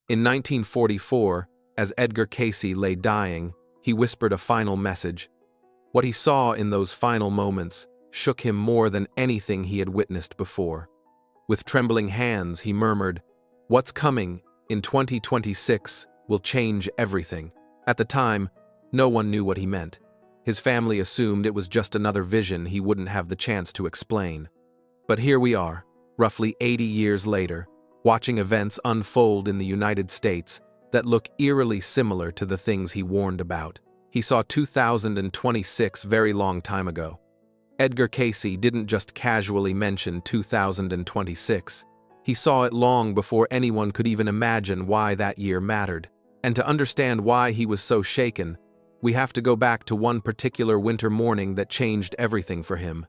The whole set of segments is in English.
In 1944, as Edgar Cayce lay dying, he whispered a final message. What he saw in those final moments shook him more than anything he had witnessed before. With trembling hands, he murmured, "What's coming in 2026 will change everything." At the time, no one knew what he meant. His family assumed it was just another vision he wouldn't have the chance to explain. But here we are, roughly 80 years later, watching events unfold in the United States that look eerily similar to the things he warned about. He saw 2026 very long time ago. Edgar Cayce didn't just casually mention 2026. He saw it long before anyone could even imagine why that year mattered. And to understand why he was so shaken, we have to go back to one particular winter morning that changed everything for him.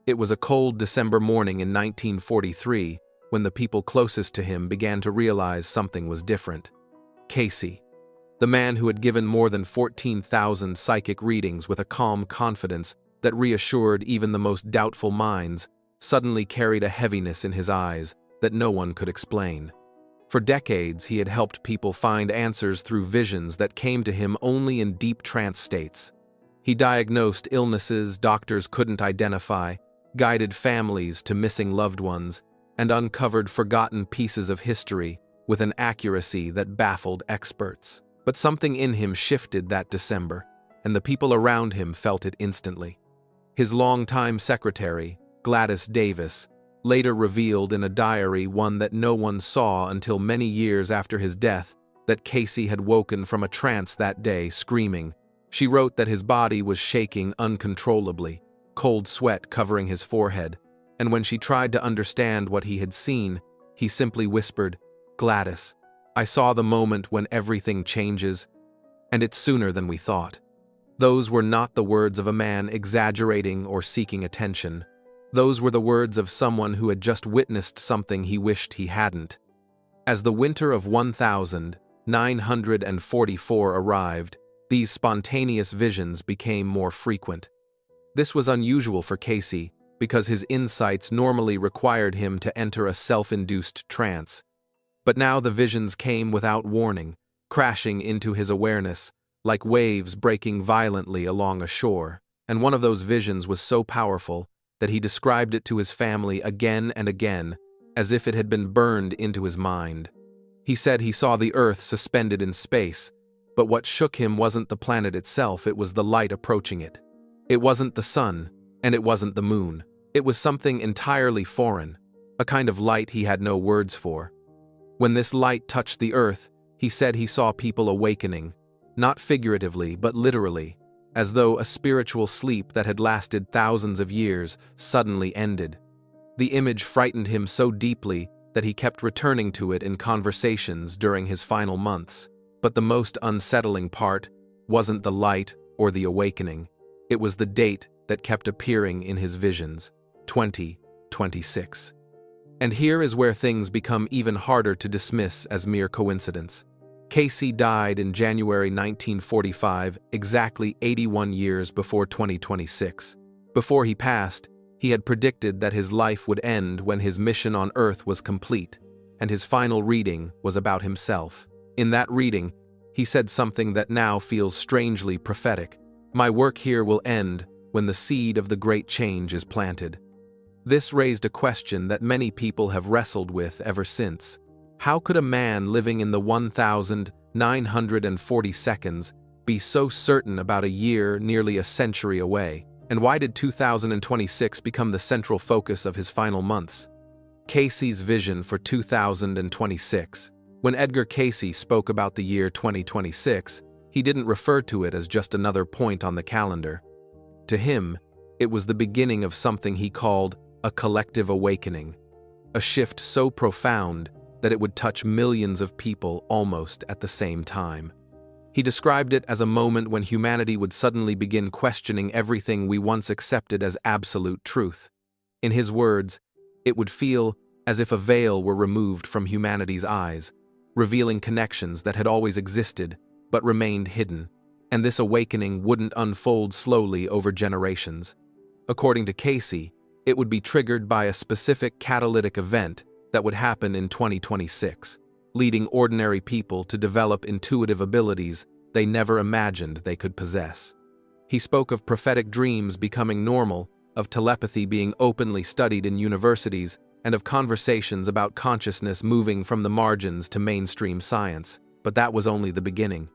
It was a cold December morning in 1943 when the people closest to him began to realize something was different. Cayce, the man who had given more than 14,000 psychic readings with a calm confidence that reassured even the most doubtful minds, suddenly carried a heaviness in his eyes that no one could explain. For decades, he had helped people find answers through visions that came to him only in deep trance states. He diagnosed illnesses doctors couldn't identify, guided families to missing loved ones, and uncovered forgotten pieces of history with an accuracy that baffled experts. But something in him shifted that December, and the people around him felt it instantly. His longtime secretary, Gladys Davis, later revealed in a diary, one that no one saw until many years after his death, that Cayce had woken from a trance that day, screaming. She wrote that his body was shaking uncontrollably, cold sweat covering his forehead, and when she tried to understand what he had seen, he simply whispered, "Gladys, I saw the moment when everything changes, and it's sooner than we thought." Those were not the words of a man exaggerating or seeking attention. Those were the words of someone who had just witnessed something he wished he hadn't. As the winter of 1944 arrived, these spontaneous visions became more frequent. This was unusual for Cayce because his insights normally required him to enter a self-induced trance. But now the visions came without warning, crashing into his awareness, like waves breaking violently along a shore. And one of those visions was so powerful that he described it to his family again and again, as if it had been burned into his mind. He said he saw the Earth suspended in space, but what shook him wasn't the planet itself, it was the light approaching it. It wasn't the sun, and it wasn't the moon. It was something entirely foreign, a kind of light he had no words for. When this light touched the Earth, he said he saw people awakening, not figuratively but literally, as though a spiritual sleep that had lasted thousands of years suddenly ended. The image frightened him so deeply that he kept returning to it in conversations during his final months. But the most unsettling part wasn't the light or the awakening. It was the date that kept appearing in his visions, 2026. And here is where things become even harder to dismiss as mere coincidence. Cayce died in January 1945, exactly 81 years before 2026. Before he passed, he had predicted that his life would end when his mission on Earth was complete, and his final reading was about himself. In that reading, he said something that now feels strangely prophetic. "My work here will end when the seed of the great change is planted." This raised a question that many people have wrestled with ever since. How could a man living in the 1940 seconds be so certain about a year nearly a century away? And why did 2026 become the central focus of his final months? Cayce's vision for 2026. When Edgar Cayce spoke about the year 2026, he didn't refer to it as just another point on the calendar. To him, it was the beginning of something he called a collective awakening, a shift so profound that it would touch millions of people almost at the same time. He described it as a moment when humanity would suddenly begin questioning everything we once accepted as absolute truth. In his words, it would feel as if a veil were removed from humanity's eyes, revealing connections that had always existed but remained hidden, and this awakening wouldn't unfold slowly over generations. According to Cayce, it would be triggered by a specific catalytic event that would happen in 2026. leading ordinary people to develop intuitive abilities they never imagined they could possess. He spoke of prophetic dreams becoming normal, of telepathy being openly studied in universities, and of conversations about consciousness moving from the margins to mainstream science. But that was only the beginning.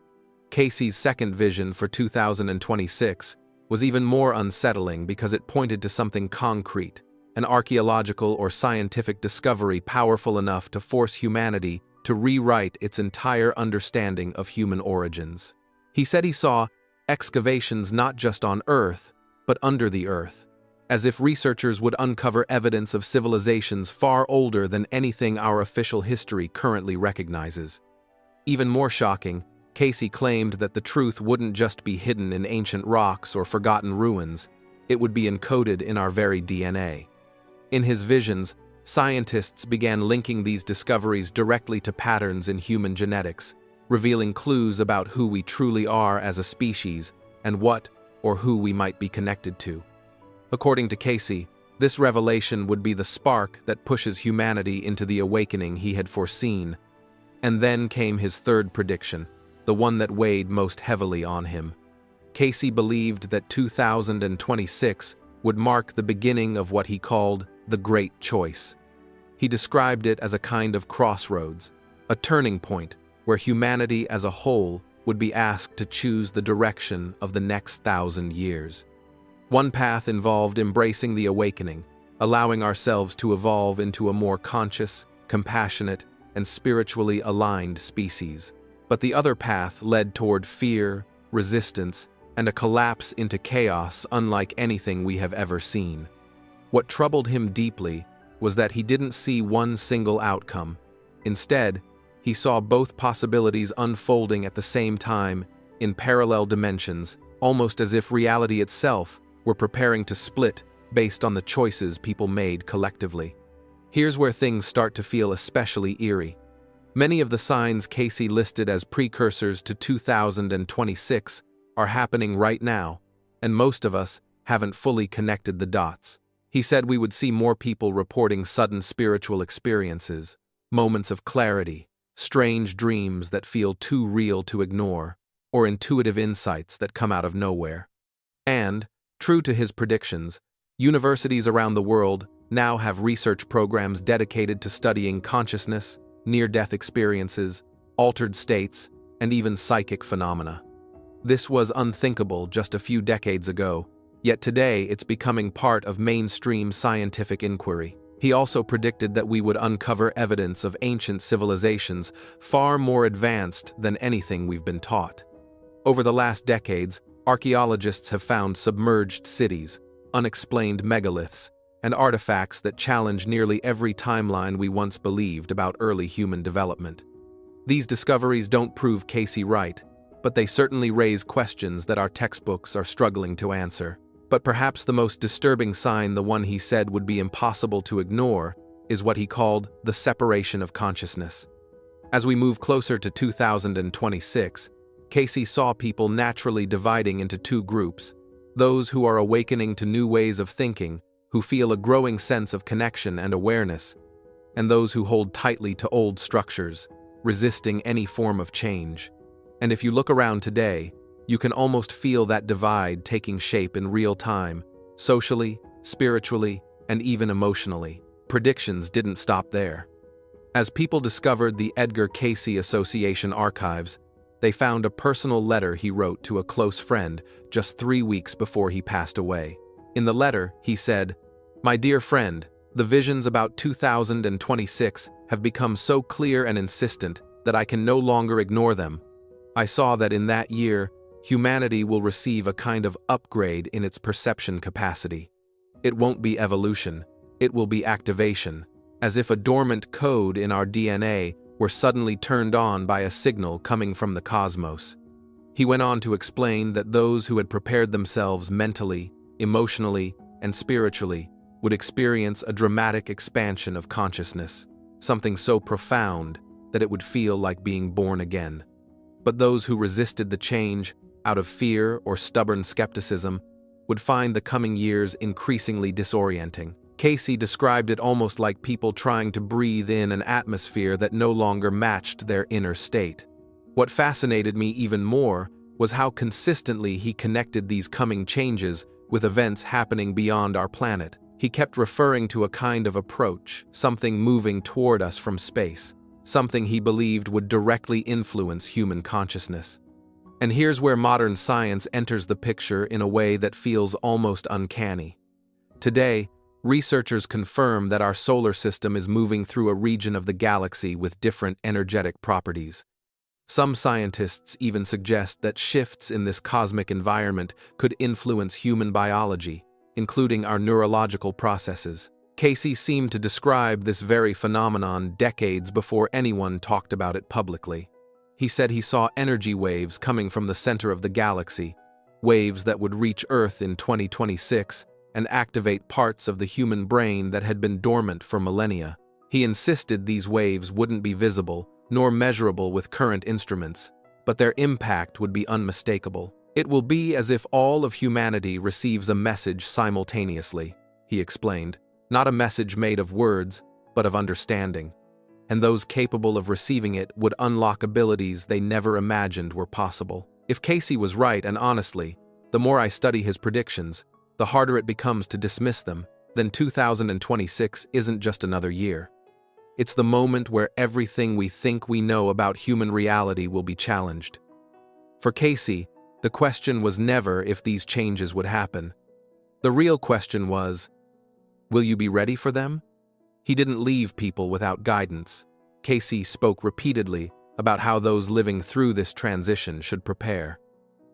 Cayce's second vision for 2026 was even more unsettling because it pointed to something concrete, an archaeological or scientific discovery powerful enough to force humanity to rewrite its entire understanding of human origins. He said he saw excavations not just on Earth, but under the Earth, as if researchers would uncover evidence of civilizations far older than anything our official history currently recognizes. Even more shocking, Cayce claimed that the truth wouldn't just be hidden in ancient rocks or forgotten ruins, it would be encoded in our very DNA. In his visions, scientists began linking these discoveries directly to patterns in human genetics, revealing clues about who we truly are as a species and what or who we might be connected to. According to Cayce, this revelation would be the spark that pushes humanity into the awakening he had foreseen. And then came his third prediction, the one that weighed most heavily on him. Cayce believed that 2026 would mark the beginning of what he called the Great Choice. He described it as a kind of crossroads, a turning point where humanity as a whole would be asked to choose the direction of the next 1,000 years. One path involved embracing the awakening, allowing ourselves to evolve into a more conscious, compassionate, and spiritually aligned species. But the other path led toward fear, resistance, and a collapse into chaos unlike anything we have ever seen. What troubled him deeply was that he didn't see one single outcome. Instead, he saw both possibilities unfolding at the same time in parallel dimensions, almost as if reality itself were preparing to split based on the choices people made collectively. Here's where things start to feel especially eerie. Many of the signs Cayce listed as precursors to 2026 are happening right now, and most of us haven't fully connected the dots. He said we would see more people reporting sudden spiritual experiences, moments of clarity, strange dreams that feel too real to ignore, or intuitive insights that come out of nowhere. And, true to his predictions, universities around the world now have research programs dedicated to studying consciousness, near-death experiences, altered states, and even psychic phenomena. This was unthinkable just a few decades ago, yet today it's becoming part of mainstream scientific inquiry. He also predicted that we would uncover evidence of ancient civilizations far more advanced than anything we've been taught. Over the last decades, archaeologists have found submerged cities, unexplained megaliths, and artifacts that challenge nearly every timeline we once believed about early human development. These discoveries don't prove Cayce right, but they certainly raise questions that our textbooks are struggling to answer. But perhaps the most disturbing sign, the one he said would be impossible to ignore, is what he called the separation of consciousness. As we move closer to 2026, Cayce saw people naturally dividing into two groups: those who are awakening to new ways of thinking, who feel a growing sense of connection and awareness, and those who hold tightly to old structures, resisting any form of change. And if you look around today, you can almost feel that divide taking shape in real time, socially, spiritually, and even emotionally. Predictions didn't stop there. As people discovered the Edgar Cayce Association archives, they found a personal letter he wrote to a close friend just 3 weeks before he passed away. In the letter, he said, "My dear friend, the visions about 2026 have become so clear and insistent that I can no longer ignore them. I saw that in that year, humanity will receive a kind of upgrade in its perception capacity. It won't be evolution, it will be activation, as if a dormant code in our DNA were suddenly turned on by a signal coming from the cosmos." He went on to explain that those who had prepared themselves mentally, emotionally, and spiritually would experience a dramatic expansion of consciousness, something so profound that it would feel like being born again. But those who resisted the change out of fear or stubborn skepticism would find the coming years increasingly disorienting. Cayce described it almost like people trying to breathe in an atmosphere that no longer matched their inner state. What fascinated me even more was how consistently he connected these coming changes with events happening beyond our planet. He kept referring to a kind of approach, something moving toward us from space, something he believed would directly influence human consciousness. And here's where modern science enters the picture in a way that feels almost uncanny. Today, researchers confirm that our solar system is moving through a region of the galaxy with different energetic properties. Some scientists even suggest that shifts in this cosmic environment could influence human biology, including our neurological processes. Cayce seemed to describe this very phenomenon decades before anyone talked about it publicly. He said he saw energy waves coming from the center of the galaxy, waves that would reach Earth in 2026 and activate parts of the human brain that had been dormant for millennia. He insisted these waves wouldn't be visible nor measurable with current instruments, but their impact would be unmistakable. It will be as if all of humanity receives a message simultaneously, he explained, not a message made of words, but of understanding. And those capable of receiving it would unlock abilities they never imagined were possible. If Cayce was right, and honestly, the more I study his predictions, the harder it becomes to dismiss them, then 2026 isn't just another year. It's the moment where everything we think we know about human reality will be challenged. For Cayce, the question was never if these changes would happen. The real question was, will you be ready for them? He didn't leave people without guidance. Cayce spoke repeatedly about how those living through this transition should prepare.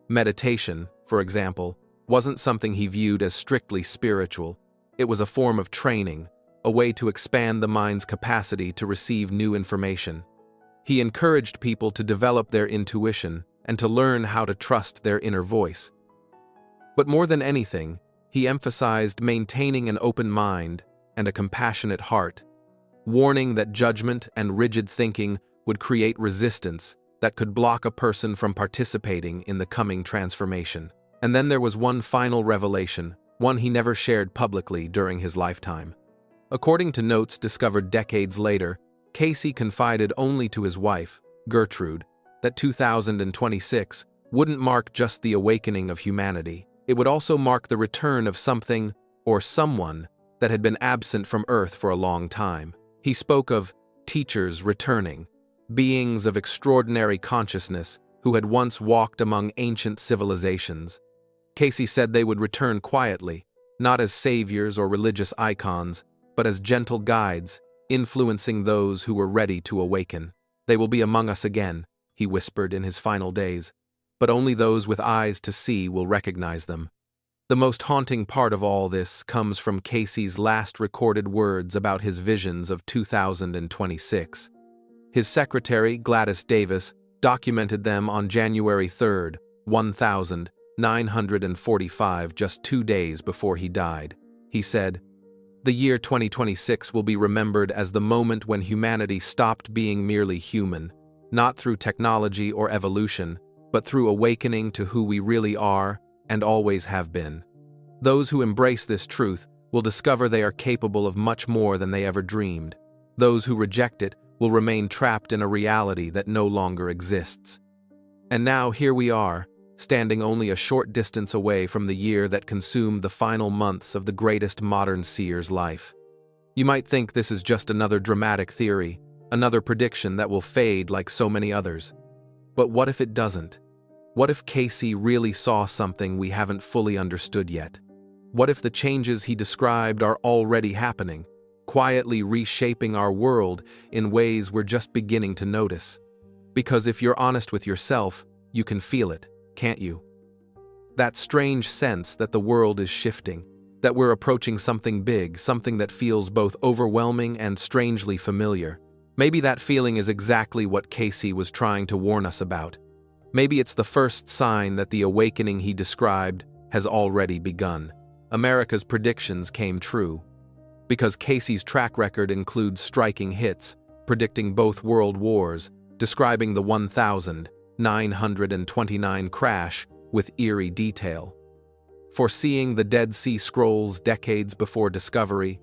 Meditation, for example, wasn't something he viewed as strictly spiritual. It was a form of training, a way to expand the mind's capacity to receive new information. He encouraged people to develop their intuition and to learn how to trust their inner voice. But more than anything, he emphasized maintaining an open mind and a compassionate heart, warning that judgment and rigid thinking would create resistance that could block a person from participating in the coming transformation. And then there was one final revelation, one he never shared publicly during his lifetime. According to notes discovered decades later, Cayce confided only to his wife, Gertrude, that 2026 wouldn't mark just the awakening of humanity. It would also mark the return of something or someone that had been absent from Earth for a long time. He spoke of teachers returning, beings of extraordinary consciousness who had once walked among ancient civilizations. Cayce said they would return quietly, not as saviors or religious icons, but as gentle guides, influencing those who were ready to awaken. They will be among us again, he whispered in his final days, but only those with eyes to see will recognize them. The most haunting part of all this comes from Cayce's last recorded words about his visions of 2026. His secretary, Gladys Davis, documented them on January 3, 1945, just 2 days before he died. He said, "The year 2026 will be remembered as the moment when humanity stopped being merely human, not through technology or evolution, but through awakening to who we really are and always have been. Those who embrace this truth will discover they are capable of much more than they ever dreamed. Those who reject it will remain trapped in a reality that no longer exists." And now here we are, standing only a short distance away from the year that consumed the final months of the greatest modern seer's life. You might think this is just another dramatic theory, another prediction that will fade like so many others. But what if it doesn't? What if Cayce really saw something we haven't fully understood yet? What if the changes he described are already happening, quietly reshaping our world in ways we're just beginning to notice? Because if you're honest with yourself, you can feel it, can't you? That strange sense that the world is shifting, that we're approaching something big, something that feels both overwhelming and strangely familiar. Maybe that feeling is exactly what Cayce was trying to warn us about. Maybe it's the first sign that the awakening he described has already begun. America's predictions came true. Because Cayce's track record includes striking hits, predicting both world wars, describing the 1929 crash with eerie detail, foreseeing the Dead Sea Scrolls decades before discovery,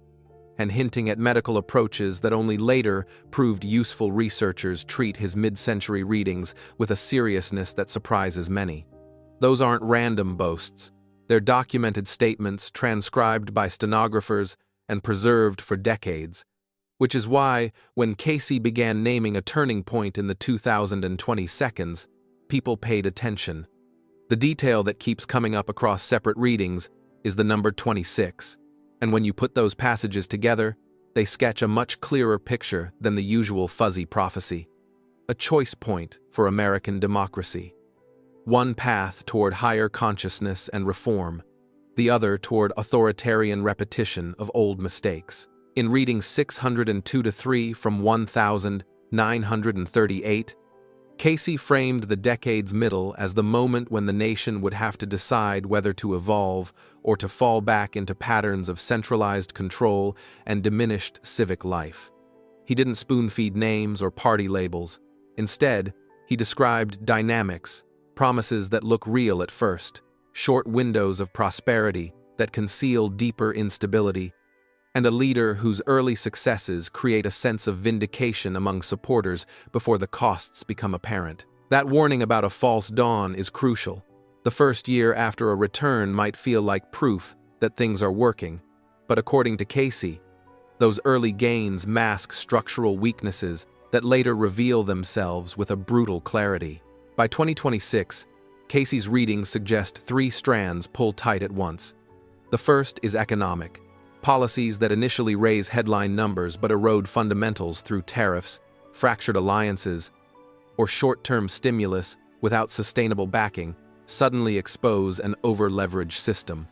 and hinting at medical approaches that only later proved useful. Researchers treat his mid-century readings with a seriousness that surprises many. Those aren't random boasts. They're documented statements transcribed by stenographers and preserved for decades, which is why, when Cayce began naming a turning point in the 2020 seconds, people paid attention. The detail that keeps coming up across separate readings is the number 26, and when you put those passages together, they sketch a much clearer picture than the usual fuzzy prophecy. A choice point for American democracy. One path toward higher consciousness and reform, the other toward authoritarian repetition of old mistakes. In reading 602-3 from 1938, Cayce framed the decade's middle as the moment when the nation would have to decide whether to evolve or to fall back into patterns of centralized control and diminished civic life. He didn't spoon-feed names or party labels. Instead, he described dynamics, promises that look real at first, short windows of prosperity that conceal deeper instability, and a leader whose early successes create a sense of vindication among supporters before the costs become apparent. That warning about a false dawn is crucial. The first year after a return might feel like proof that things are working, but according to Cayce, those early gains mask structural weaknesses that later reveal themselves with a brutal clarity. By 2026, Cayce's readings suggest three strands pull tight at once. The first is economic. Policies that initially raise headline numbers but erode fundamentals through tariffs, fractured alliances, or short-term stimulus without sustainable backing suddenly expose an over-leveraged system.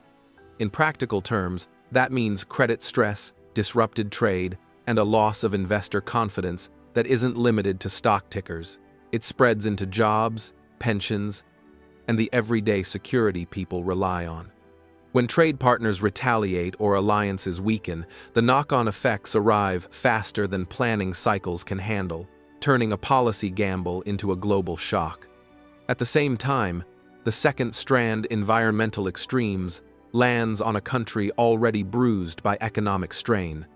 In practical terms, that means credit stress, disrupted trade, and a loss of investor confidence that isn't limited to stock tickers. It spreads into jobs, pensions, and the everyday security people rely on. When trade partners retaliate or alliances weaken, the knock-on effects arrive faster than planning cycles can handle, turning a policy gamble into a global shock. At the same time, the second strand, environmental extremes, lands on a country already bruised by economic strain.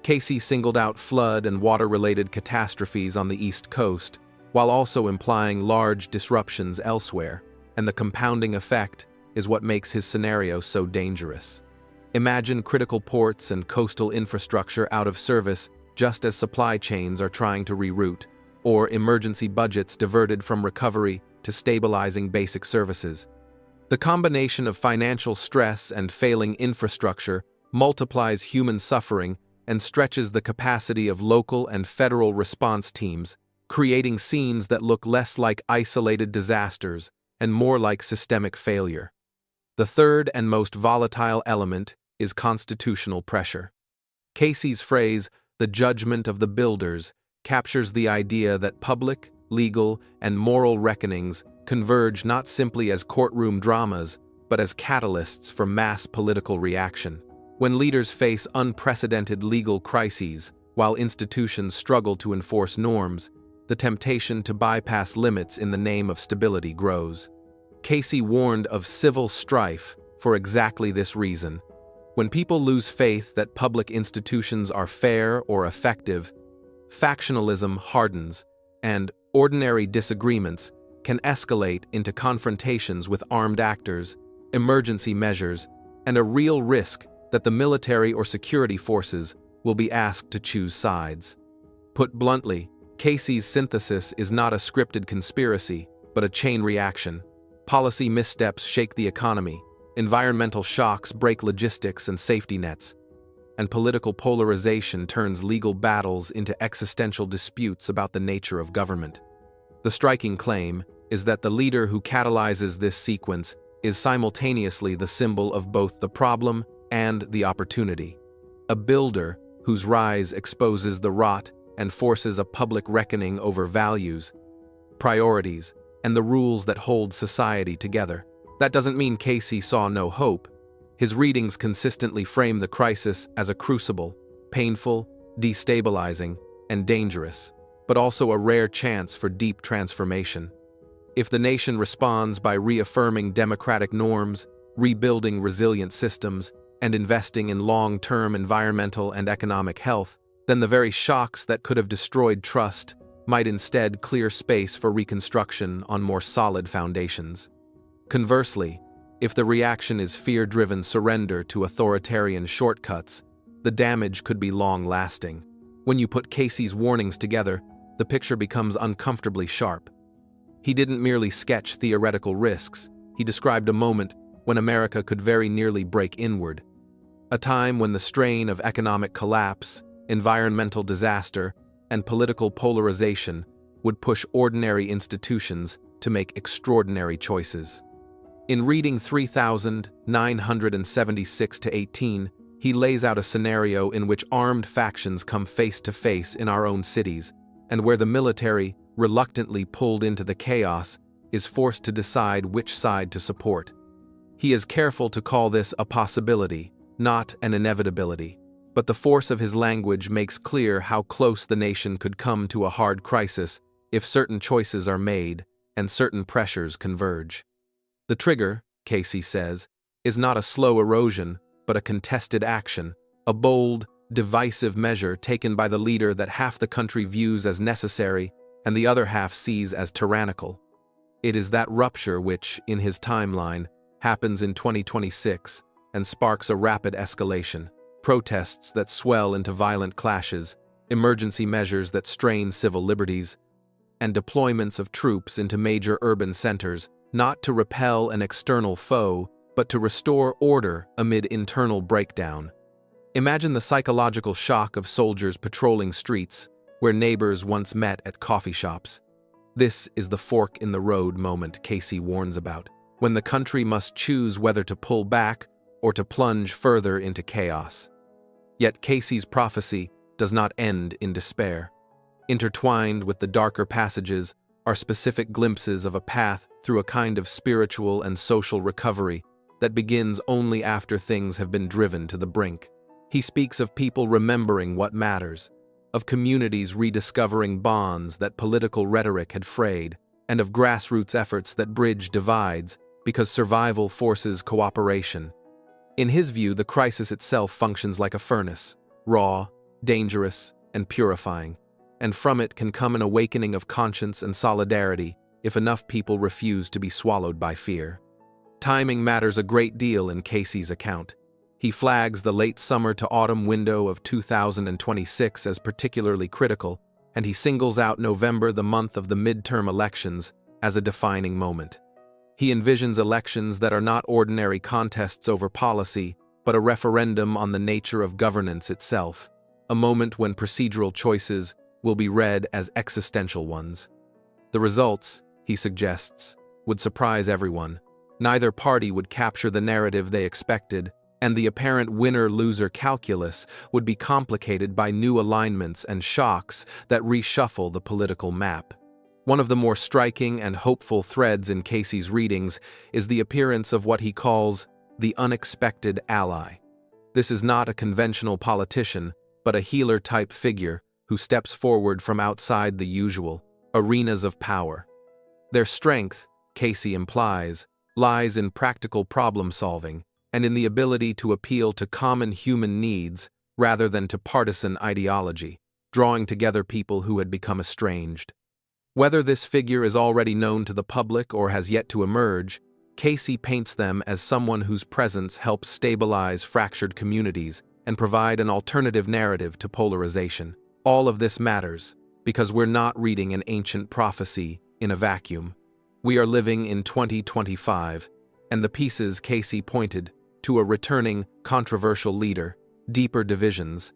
Cayce singled out flood and water-related catastrophes on the East Coast, while also implying large disruptions elsewhere, and the compounding effect is what makes his scenario so dangerous. Imagine critical ports and coastal infrastructure out of service just as supply chains are trying to reroute, or emergency budgets diverted from recovery to stabilizing basic services. The combination of financial stress and failing infrastructure multiplies human suffering and stretches the capacity of local and federal response teams, creating scenes that look less like isolated disasters and more like systemic failure. The third and most volatile element is constitutional pressure. Cayce's phrase, "the judgment of the builders," captures the idea that public, legal, and moral reckonings converge not simply as courtroom dramas, but as catalysts for mass political reaction. When leaders face unprecedented legal crises, while institutions struggle to enforce norms, the temptation to bypass limits in the name of stability grows. Cayce warned of civil strife for exactly this reason. When people lose faith that public institutions are fair or effective, factionalism hardens, and ordinary disagreements can escalate into confrontations with armed actors, emergency measures, and a real risk that the military or security forces will be asked to choose sides. Put bluntly, Cayce's synthesis is not a scripted conspiracy, but a chain reaction. Policy missteps shake the economy, environmental shocks break logistics and safety nets, and political polarization turns legal battles into existential disputes about the nature of government. The striking claim is that the leader who catalyzes this sequence is simultaneously the symbol of both the problem and the opportunity. A builder whose rise exposes the rot and forces a public reckoning over values, priorities, and the rules that hold society together. That doesn't mean Cayce saw no hope. His readings consistently frame the crisis as a crucible, painful, destabilizing, and dangerous, but also a rare chance for deep transformation. If the nation responds by reaffirming democratic norms, rebuilding resilient systems, and investing in long-term environmental and economic health, then the very shocks that could have destroyed trust might instead clear space for reconstruction on more solid foundations. Conversely, if the reaction is fear-driven surrender to authoritarian shortcuts, the damage could be long-lasting. When you put Cayce's warnings together, the picture becomes uncomfortably sharp. He didn't merely sketch theoretical risks, he described a moment when America could very nearly break inward. A time when the strain of economic collapse, environmental disaster, and political polarization would push ordinary institutions to make extraordinary choices. In reading 3976-18, he lays out a scenario in which armed factions come face to face in our own cities, and where the military, reluctantly pulled into the chaos, is forced to decide which side to support. He is careful to call this a possibility, not an inevitability, but the force of his language makes clear how close the nation could come to a hard crisis if certain choices are made and certain pressures converge. The trigger, Cayce says, is not a slow erosion, but a contested action, a bold, divisive measure taken by the leader that half the country views as necessary and the other half sees as tyrannical. It is that rupture which, in his timeline, happens in 2026 and sparks a rapid escalation, protests that swell into violent clashes, emergency measures that strain civil liberties, and deployments of troops into major urban centers, not to repel an external foe, but to restore order amid internal breakdown. Imagine the psychological shock of soldiers patrolling streets where neighbors once met at coffee shops. This is the fork in the road moment Cayce warns about, when the country must choose whether to pull back or to plunge further into chaos. Yet Cayce's prophecy does not end in despair. Intertwined with the darker passages are specific glimpses of a path through a kind of spiritual and social recovery that begins only after things have been driven to the brink. He speaks of people remembering what matters, of communities rediscovering bonds that political rhetoric had frayed, and of grassroots efforts that bridge divides because survival forces cooperation. In his view, the crisis itself functions like a furnace, raw, dangerous, and purifying, and from it can come an awakening of conscience and solidarity if enough people refuse to be swallowed by fear. Timing matters a great deal in Cayce's account. He flags the late summer to autumn window of 2026 as particularly critical, and he singles out November, the month of the midterm elections, as a defining moment. He envisions elections that are not ordinary contests over policy, but a referendum on the nature of governance itself, a moment when procedural choices will be read as existential ones. The results, he suggests, would surprise everyone. Neither party would capture the narrative they expected, and the apparent winner-loser calculus would be complicated by new alignments and shocks that reshuffle the political map. One of the more striking and hopeful threads in Cayce's readings is the appearance of what he calls the unexpected ally. This is not a conventional politician, but a healer-type figure who steps forward from outside the usual arenas of power. Their strength, Cayce implies, lies in practical problem-solving and in the ability to appeal to common human needs rather than to partisan ideology, drawing together people who had become estranged. Whether this figure is already known to the public or has yet to emerge, Cayce paints them as someone whose presence helps stabilize fractured communities and provide an alternative narrative to polarization. All of this matters because we're not reading an ancient prophecy in a vacuum. We are living in 2025, and the pieces Cayce pointed to a returning, controversial leader, deeper divisions,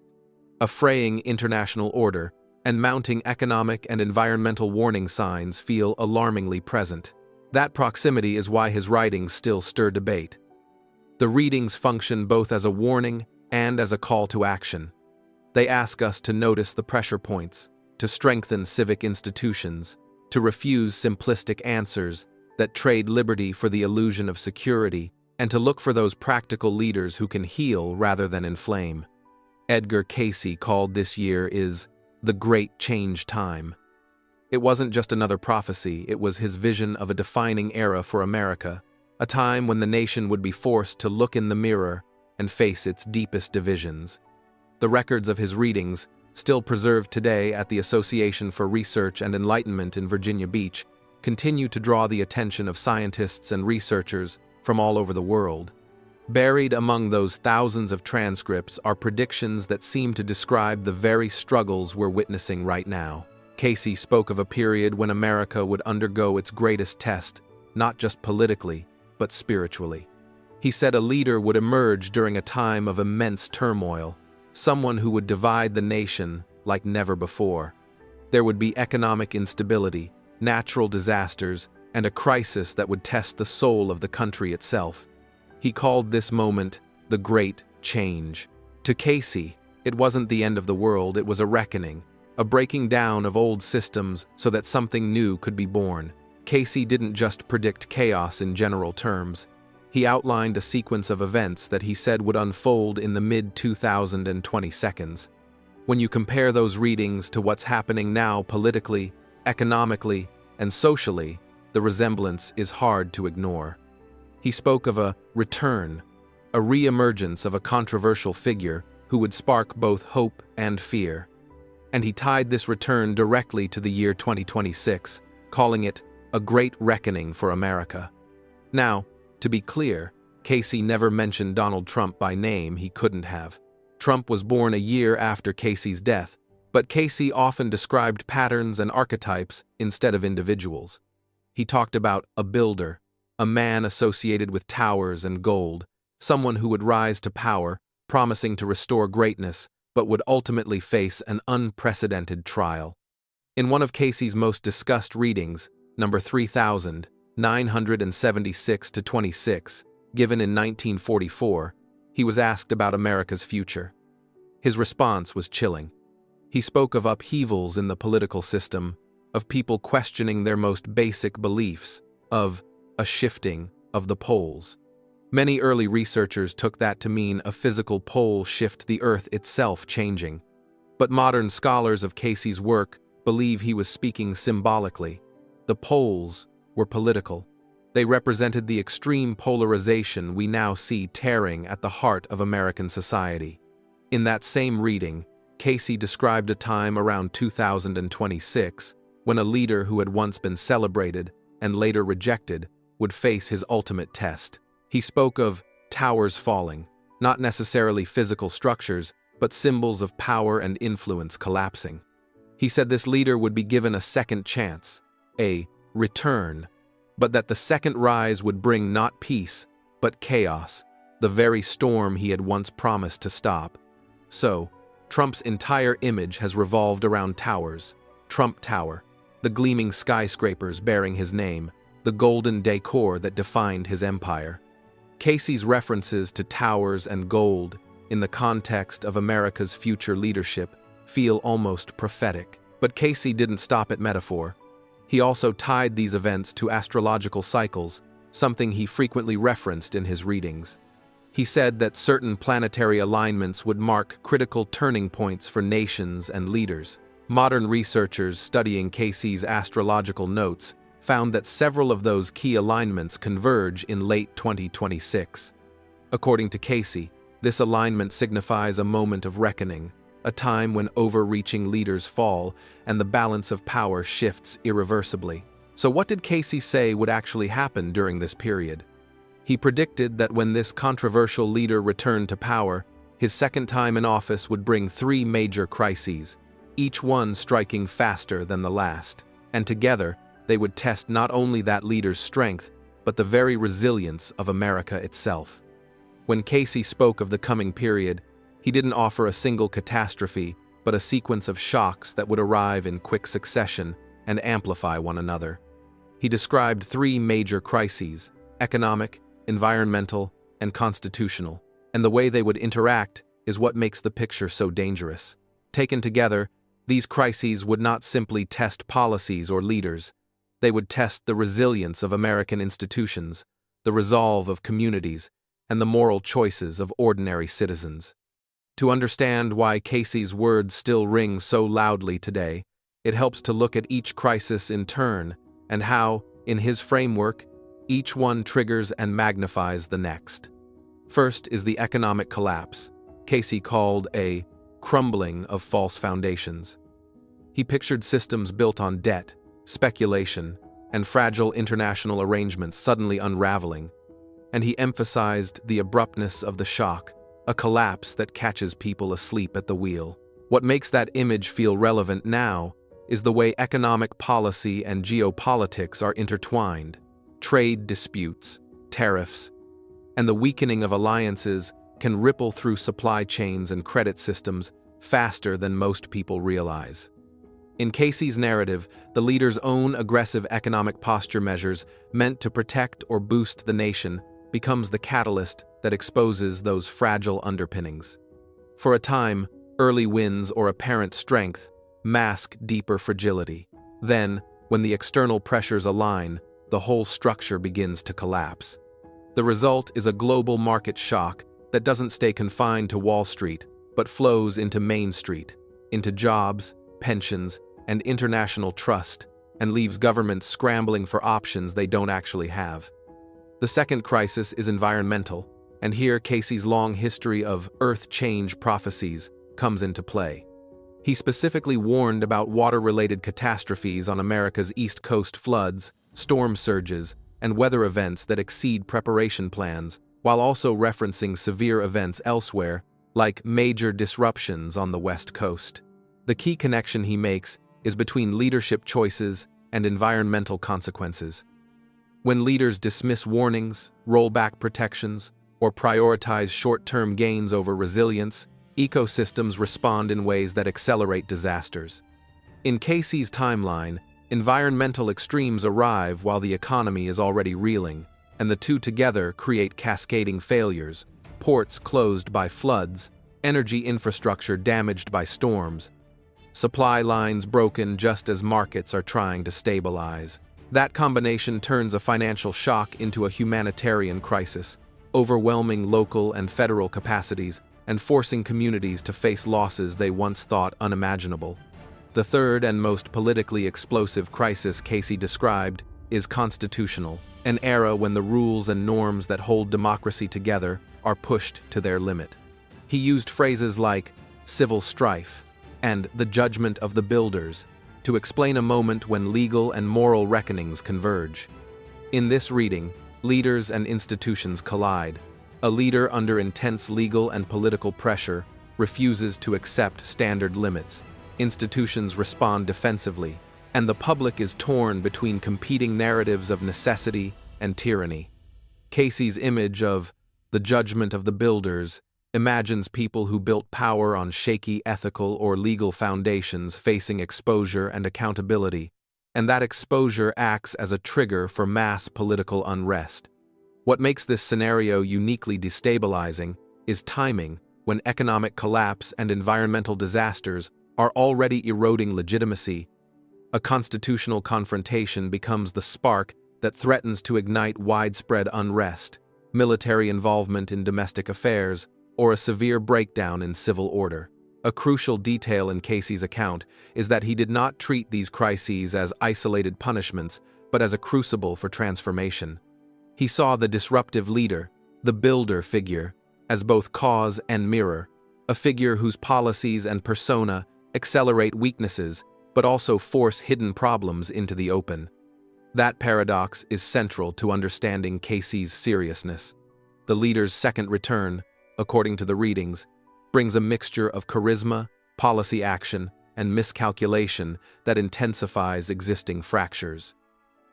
a fraying international order, and mounting economic and environmental warning signs feel alarmingly present. That proximity is why his writings still stir debate. The readings function both as a warning and as a call to action. They ask us to notice the pressure points, to strengthen civic institutions, to refuse simplistic answers that trade liberty for the illusion of security, and to look for those practical leaders who can heal rather than inflame. Edgar Cayce called this year is the Great Change Time. It wasn't just another prophecy, it was his vision of a defining era for America, a time when the nation would be forced to look in the mirror and face its deepest divisions. The records of his readings, still preserved today at the Association for Research and Enlightenment in Virginia Beach, continue to draw the attention of scientists and researchers from all over the world. Buried among those thousands of transcripts are predictions that seem to describe the very struggles we're witnessing right now. Cayce spoke of a period when America would undergo its greatest test, not just politically, but spiritually. He said a leader would emerge during a time of immense turmoil, someone who would divide the nation like never before. There would be economic instability, natural disasters, and a crisis that would test the soul of the country itself. He called this moment the Great Change. To Cayce, it wasn't the end of the world, it was a reckoning, a breaking down of old systems so that something new could be born. Cayce didn't just predict chaos in general terms. He outlined a sequence of events that he said would unfold in the mid-2020s. When you compare those readings to what's happening now politically, economically, and socially, the resemblance is hard to ignore. He spoke of a return, a re-emergence of a controversial figure who would spark both hope and fear. And he tied this return directly to the year 2026, calling it a great reckoning for America. Now, to be clear, Cayce never mentioned Donald Trump by name. He couldn't have. Trump was born a year after Cayce's death, but Cayce often described patterns and archetypes instead of individuals. He talked about a builder, a man associated with towers and gold, someone who would rise to power, promising to restore greatness, but would ultimately face an unprecedented trial. In one of Cayce's most discussed readings, number 3976-26, given in 1944, he was asked about America's future. His response was chilling. He spoke of upheavals in the political system, of people questioning their most basic beliefs, of a shifting of the poles. Many early researchers took that to mean a physical pole shift, the Earth itself changing. But modern scholars of Cayce's work believe he was speaking symbolically. The poles were political. They represented the extreme polarization we now see tearing at the heart of American society. In that same reading, Cayce described a time around 2026 when a leader who had once been celebrated and later rejected would face his ultimate test. He spoke of towers falling, not necessarily physical structures, but symbols of power and influence collapsing. He said this leader would be given a second chance, a return, but that the second rise would bring not peace, but chaos, the very storm he had once promised to stop. So, Trump's entire image has revolved around towers. Trump Tower, the gleaming skyscrapers bearing his name, the golden decor that defined his empire. Cayce's references to towers and gold in the context of America's future leadership feel almost prophetic. But Cayce didn't stop at metaphor. He also tied these events to astrological cycles, something he frequently referenced in his readings. He said that certain planetary alignments would mark critical turning points for nations and leaders. Modern researchers studying Cayce's astrological notes found that several of those key alignments converge in late 2026. According to Cayce, this alignment signifies a moment of reckoning, a time when overreaching leaders fall and the balance of power shifts irreversibly. So what did Cayce say would actually happen during this period? He predicted that when this controversial leader returned to power, his second time in office would bring three major crises, each one striking faster than the last. And together, they would test not only that leader's strength, but the very resilience of America itself. When Cayce spoke of the coming period, he didn't offer a single catastrophe, but a sequence of shocks that would arrive in quick succession and amplify one another. He described three major crises: economic, environmental, and constitutional. And the way they would interact is what makes the picture so dangerous. Taken together, these crises would not simply test policies or leaders. They would test the resilience of American institutions, the resolve of communities, and the moral choices of ordinary citizens. To understand why Cayce's words still ring so loudly today, it helps to look at each crisis in turn and how, in his framework, each one triggers and magnifies the next. First is the economic collapse, Cayce called a crumbling of false foundations. He pictured systems built on debt, speculation, and fragile international arrangements suddenly unraveling, and he emphasized the abruptness of the shock, a collapse that catches people asleep at the wheel. What makes that image feel relevant now is the way economic policy and geopolitics are intertwined. Trade disputes, tariffs, and the weakening of alliances can ripple through supply chains and credit systems faster than most people realize. In Cayce's narrative, the leader's own aggressive economic posture measures meant to protect or boost the nation becomes the catalyst that exposes those fragile underpinnings. For a time, early wins or apparent strength mask deeper fragility. Then, when the external pressures align, the whole structure begins to collapse. The result is a global market shock that doesn't stay confined to Wall Street, but flows into Main Street, into jobs, pensions, and international trust, and leaves governments scrambling for options they don't actually have. The second crisis is environmental, and here Cayce's long history of earth change prophecies comes into play. He specifically warned about water-related catastrophes on America's East Coast floods, storm surges, and weather events that exceed preparation plans, while also referencing severe events elsewhere, like major disruptions on the West Coast. The key connection he makes is between leadership choices and environmental consequences. When leaders dismiss warnings, roll back protections, or prioritize short-term gains over resilience, ecosystems respond in ways that accelerate disasters. In Cayce's timeline, environmental extremes arrive while the economy is already reeling, and the two together create cascading failures: ports closed by floods, energy infrastructure damaged by storms, supply lines broken just as markets are trying to stabilize. That combination turns a financial shock into a humanitarian crisis, overwhelming local and federal capacities and forcing communities to face losses they once thought unimaginable. The third and most politically explosive crisis Cayce described is constitutional, an era when the rules and norms that hold democracy together are pushed to their limit. He used phrases like civil strife and the judgment of the builders to explain a moment when legal and moral reckonings converge. In this reading, leaders and institutions collide. A leader under intense legal and political pressure refuses to accept standard limits. Institutions respond defensively, and the public is torn between competing narratives of necessity and tyranny. Cayce's image of the judgment of the builders imagines people who built power on shaky ethical or legal foundations facing exposure and accountability, and that exposure acts as a trigger for mass political unrest. What makes this scenario uniquely destabilizing is timing, when economic collapse and environmental disasters are already eroding legitimacy. A constitutional confrontation becomes the spark that threatens to ignite widespread unrest, military involvement in domestic affairs, or a severe breakdown in civil order. A crucial detail in Cayce's account is that he did not treat these crises as isolated punishments, but as a crucible for transformation. He saw the disruptive leader, the builder figure, as both cause and mirror, a figure whose policies and persona accelerate weaknesses, but also force hidden problems into the open. That paradox is central to understanding Cayce's seriousness. The leader's second return, according to the readings, brings a mixture of charisma, policy action, and miscalculation that intensifies existing fractures.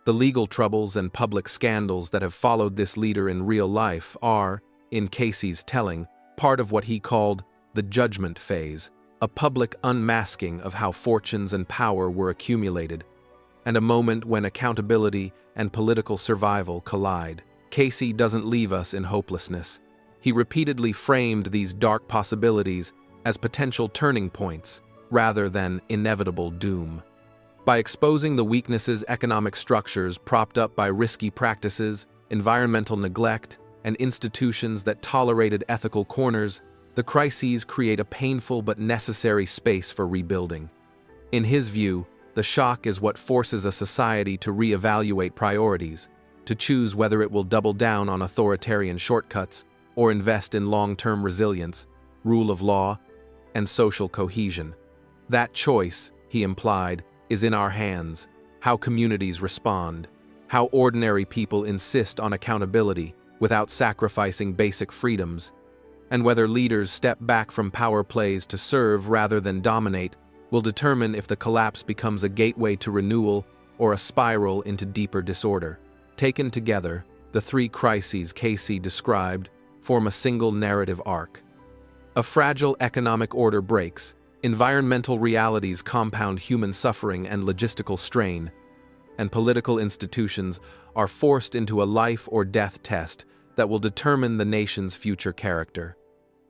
The legal troubles and public scandals that have followed this leader in real life are, in Cayce's telling, part of what he called the judgment phase, a public unmasking of how fortunes and power were accumulated, and a moment when accountability and political survival collide. Cayce doesn't leave us in hopelessness. He repeatedly framed these dark possibilities as potential turning points rather than inevitable doom. By exposing the weaknesses economic structures propped up by risky practices, environmental neglect, and institutions that tolerated ethical corners, the crises create a painful but necessary space for rebuilding. In his view, the shock is what forces a society to reevaluate priorities, to choose whether it will double down on authoritarian shortcuts or invest in long-term resilience, rule of law, and social cohesion. That choice, he implied, is in our hands. How communities respond, how ordinary people insist on accountability without sacrificing basic freedoms, and whether leaders step back from power plays to serve rather than dominate will determine if the collapse becomes a gateway to renewal or a spiral into deeper disorder. Taken together, the three crises Cayce described form a single narrative arc. A fragile economic order breaks, environmental realities compound human suffering and logistical strain, and political institutions are forced into a life or death test that will determine the nation's future character.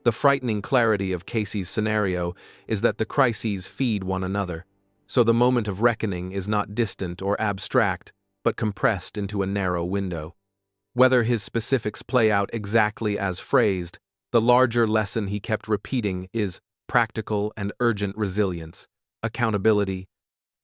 The frightening clarity of Cayce's scenario is that the crises feed one another, so the moment of reckoning is not distant or abstract, but compressed into a narrow window. Whether his specifics play out exactly as phrased, the larger lesson he kept repeating is practical and urgent resilience, accountability,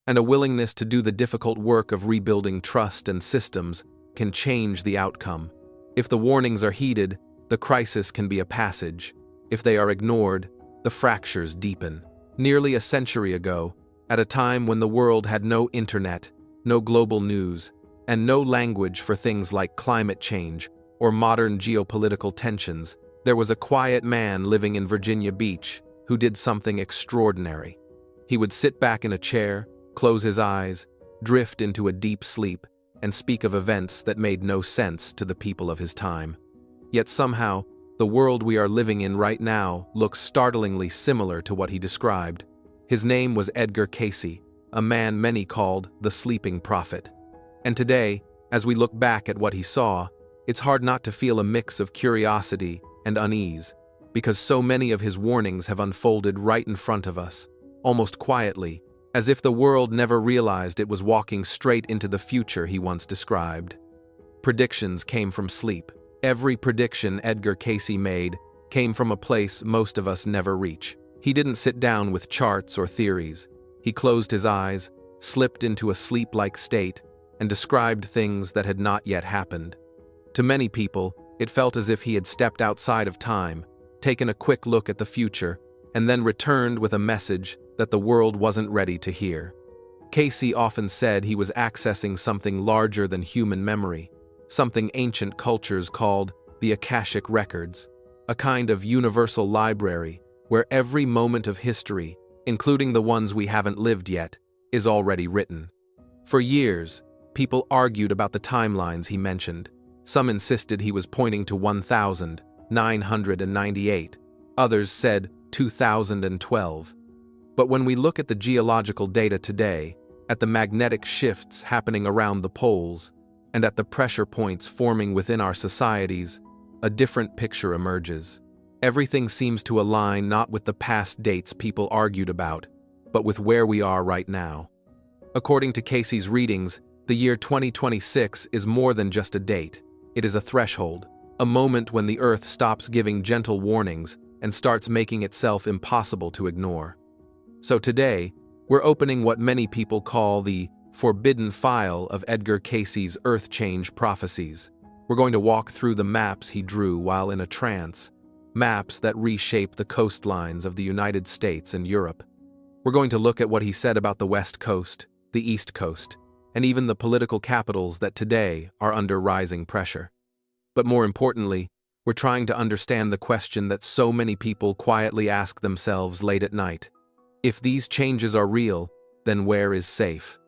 and a willingness to do the difficult work of rebuilding trust and systems can change the outcome. If the warnings are heeded, the crisis can be a passage. If they are ignored, the fractures deepen. Nearly a century ago, at a time when the world had no internet, no global news, and no language for things like climate change or modern geopolitical tensions, there was a quiet man living in Virginia Beach who did something extraordinary. He would sit back in a chair, close his eyes, drift into a deep sleep, and speak of events that made no sense to the people of his time. Yet somehow, the world we are living in right now looks startlingly similar to what he described. His name was Edgar Cayce, a man many called the sleeping prophet. And today, as we look back at what he saw, it's hard not to feel a mix of curiosity and unease, because so many of his warnings have unfolded right in front of us, almost quietly, as if the world never realized it was walking straight into the future he once described. Predictions came from sleep. Every prediction Edgar Cayce made came from a place most of us never reach. He didn't sit down with charts or theories. He closed his eyes, slipped into a sleep-like state, and described things that had not yet happened. To many people, it felt as if he had stepped outside of time, taken a quick look at the future, and then returned with a message that the world wasn't ready to hear. Cayce often said he was accessing something larger than human memory, something ancient cultures called the Akashic Records, a kind of universal library where every moment of history, including the ones we haven't lived yet, is already written. For years, people argued about the timelines he mentioned. Some insisted he was pointing to 1998, others said 2012. But when we look at the geological data today, at the magnetic shifts happening around the poles, and at the pressure points forming within our societies, a different picture emerges. Everything seems to align not with the past dates people argued about, but with where we are right now. According to Cayce's readings, the year 2026 is more than just a date. It is a threshold, a moment when the Earth stops giving gentle warnings and starts making itself impossible to ignore. So today, we're opening what many people call the forbidden file of Edgar Cayce's Earth change prophecies. We're going to walk through the maps he drew while in a trance, maps that reshape the coastlines of the United States and Europe. We're going to look at what he said about the West Coast, the East Coast, and even the political capitals that today are under rising pressure. But more importantly, we're trying to understand the question that so many people quietly ask themselves late at night. If these changes are real, then where is safe?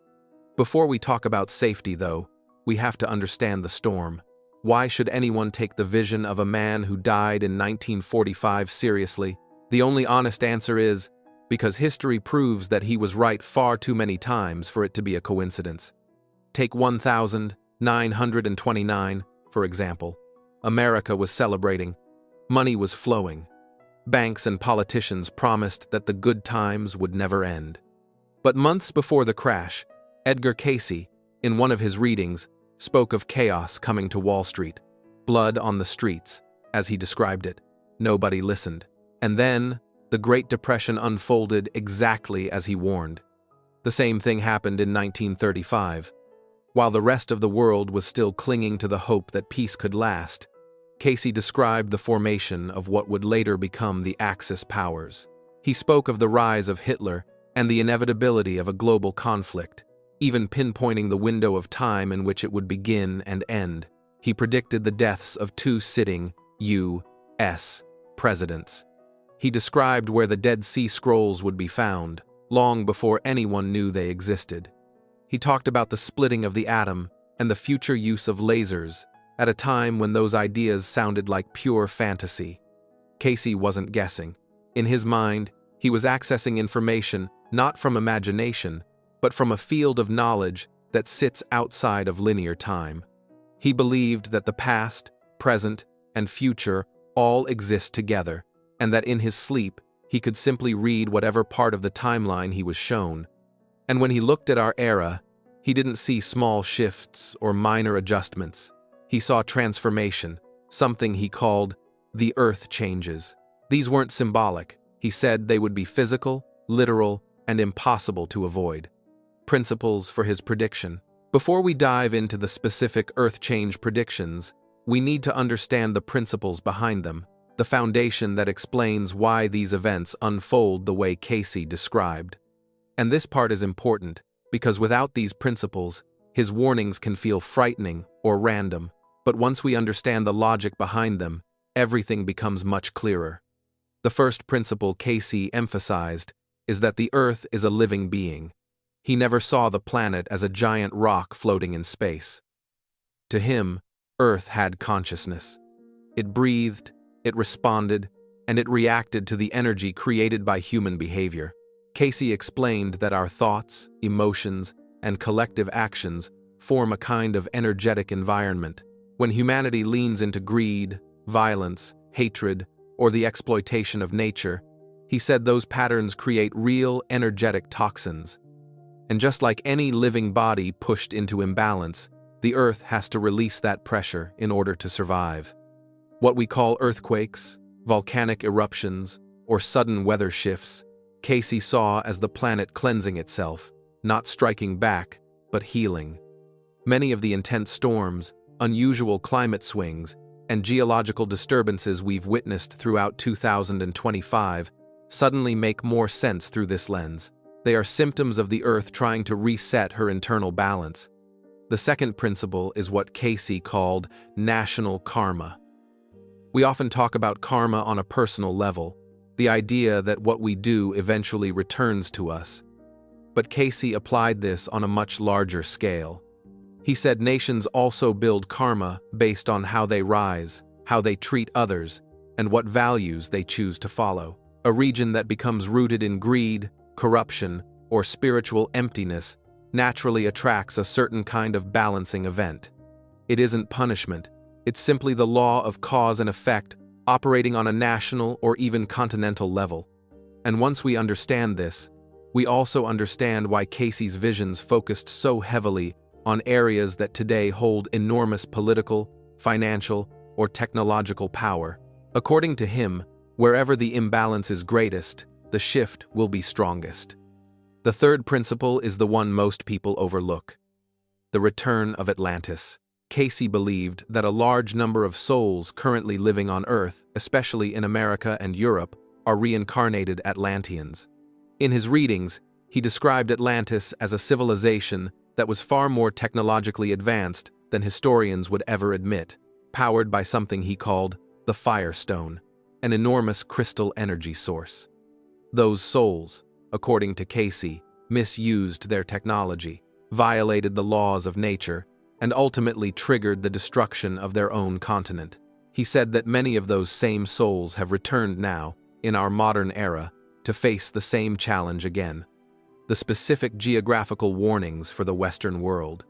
Before we talk about safety, though, we have to understand the storm. Why should anyone take the vision of a man who died in 1945 seriously? The only honest answer is, because history proves that he was right far too many times for it to be a coincidence. Take 1929, for example. America was celebrating. Money was flowing. Banks and politicians promised that the good times would never end. But months before the crash, Edgar Cayce, in one of his readings, spoke of chaos coming to Wall Street, blood on the streets, as he described it. Nobody listened. And then, the Great Depression unfolded exactly as he warned. The same thing happened in 1935. While the rest of the world was still clinging to the hope that peace could last, Cayce described the formation of what would later become the Axis powers. He spoke of the rise of Hitler and the inevitability of a global conflict, even pinpointing the window of time in which it would begin and end. He predicted the deaths of two sitting U.S. presidents. He described where the Dead Sea Scrolls would be found, long before anyone knew they existed. He talked about the splitting of the atom and the future use of lasers at a time when those ideas sounded like pure fantasy. Cayce wasn't guessing. In his mind, he was accessing information not from imagination, but from a field of knowledge that sits outside of linear time. He believed that the past, present, and future all exist together, and that in his sleep, he could simply read whatever part of the timeline he was shown. And when he looked at our era, he didn't see small shifts or minor adjustments. He saw transformation, something he called the earth changes. These weren't symbolic. He said they would be physical, literal, and impossible to avoid. Principles for his prediction. Before we dive into the specific earth change predictions, we need to understand the principles behind them, the foundation that explains why these events unfold the way Cayce described. And this part is important, because without these principles, his warnings can feel frightening or random. But once we understand the logic behind them, everything becomes much clearer. The first principle Cayce emphasized is that the Earth is a living being. He never saw the planet as a giant rock floating in space. To him, Earth had consciousness. It breathed, it responded, and it reacted to the energy created by human behavior. Cayce explained that our thoughts, emotions, and collective actions form a kind of energetic environment. When humanity leans into greed, violence, hatred, or the exploitation of nature, he said those patterns create real energetic toxins. And just like any living body pushed into imbalance, the Earth has to release that pressure in order to survive. What we call earthquakes, volcanic eruptions, or sudden weather shifts, Cayce saw as the planet cleansing itself, not striking back, but healing. Many of the intense storms, unusual climate swings, and geological disturbances we've witnessed throughout 2025 suddenly make more sense through this lens. They are symptoms of the Earth trying to reset her internal balance. The second principle is what Cayce called national karma. We often talk about karma on a personal level, the idea that what we do eventually returns to us. But Cayce applied this on a much larger scale. He said nations also build karma based on how they rise, how they treat others, and what values they choose to follow. A region that becomes rooted in greed, corruption, or spiritual emptiness naturally attracts a certain kind of balancing event. It isn't punishment, it's simply the law of cause and effect operating on a national or even continental level. And once we understand this, we also understand why Cayce's visions focused so heavily on areas that today hold enormous political, financial, or technological power. According to him, wherever the imbalance is greatest, the shift will be strongest. The third principle is the one most people overlook: the return of Atlantis. Cayce believed that a large number of souls currently living on Earth, especially in America and Europe, are reincarnated Atlanteans. In his readings, he described Atlantis as a civilization that was far more technologically advanced than historians would ever admit, powered by something he called the Firestone, an enormous crystal energy source. Those souls, according to Cayce, misused their technology, violated the laws of nature, and ultimately triggered the destruction of their own continent. He said that many of those same souls have returned now, in our modern era, to face the same challenge again. The specific geographical warnings for the Western world.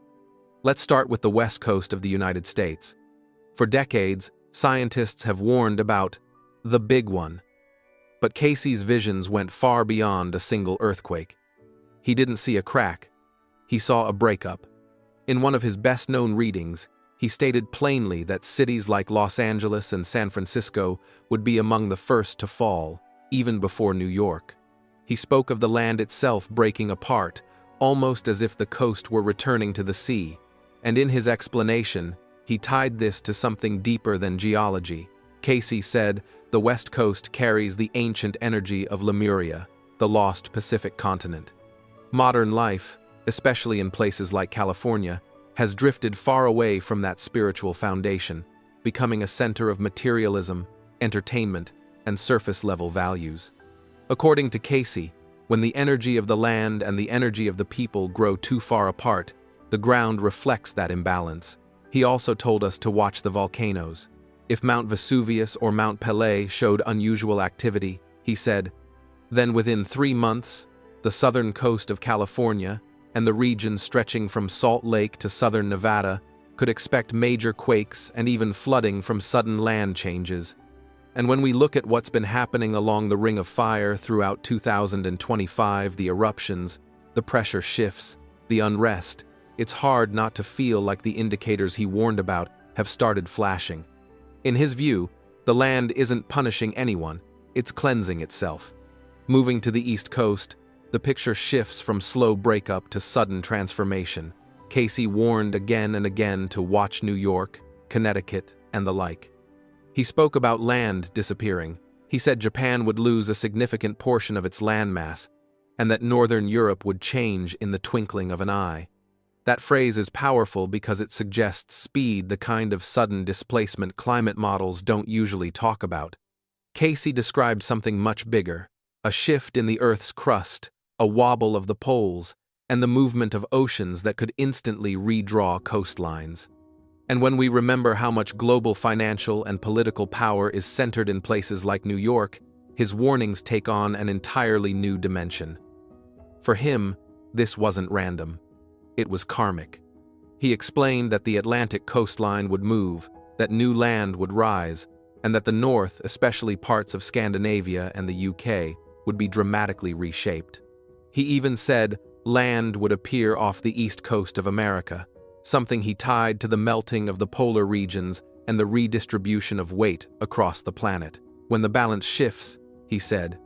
Let's start with the west coast of the United States. For decades, scientists have warned about the big one. But Cayce's visions went far beyond a single earthquake. He didn't see a crack. He saw a breakup. In one of his best-known readings, he stated plainly that cities like Los Angeles and San Francisco would be among the first to fall, even before New York. He spoke of the land itself breaking apart, almost as if the coast were returning to the sea, and in his explanation, He tied this to something deeper than geology. Cayce said, the West Coast carries the ancient energy of Lemuria, the lost Pacific continent. Modern life, especially in places like California, has drifted far away from that spiritual foundation, becoming a center of materialism, entertainment, and surface-level values. According to Cayce, when the energy of the land and the energy of the people grow too far apart, the ground reflects that imbalance. He also told us to watch the volcanoes. If Mount Vesuvius or Mount Pelée showed unusual activity, he said, then within 3 months, the southern coast of California and the region stretching from Salt Lake to southern Nevada could expect major quakes and even flooding from sudden land changes. And when we look at what's been happening along the Ring of Fire throughout 2025, the eruptions, the pressure shifts, the unrest, it's hard not to feel like the indicators he warned about have started flashing. In his view, the land isn't punishing anyone, it's cleansing itself. Moving to the East Coast, the picture shifts from slow breakup to sudden transformation. Cayce warned again and again to watch New York, Connecticut, and the like. He spoke about land disappearing. He said Japan would lose a significant portion of its landmass, and that Northern Europe would change in the twinkling of an eye. That phrase is powerful because it suggests speed, the kind of sudden displacement climate models don't usually talk about. Cayce described something much bigger, a shift in the Earth's crust, a wobble of the poles, and the movement of oceans that could instantly redraw coastlines. And when we remember how much global financial and political power is centered in places like New York, his warnings take on an entirely new dimension. For him, this wasn't random. It was karmic. He explained that the Atlantic coastline would move, that new land would rise, and that the North, especially parts of Scandinavia and the UK, would be dramatically reshaped. He even said land would appear off the east coast of America, something he tied to the melting of the polar regions and the redistribution of weight across the planet. When the balance shifts, he said,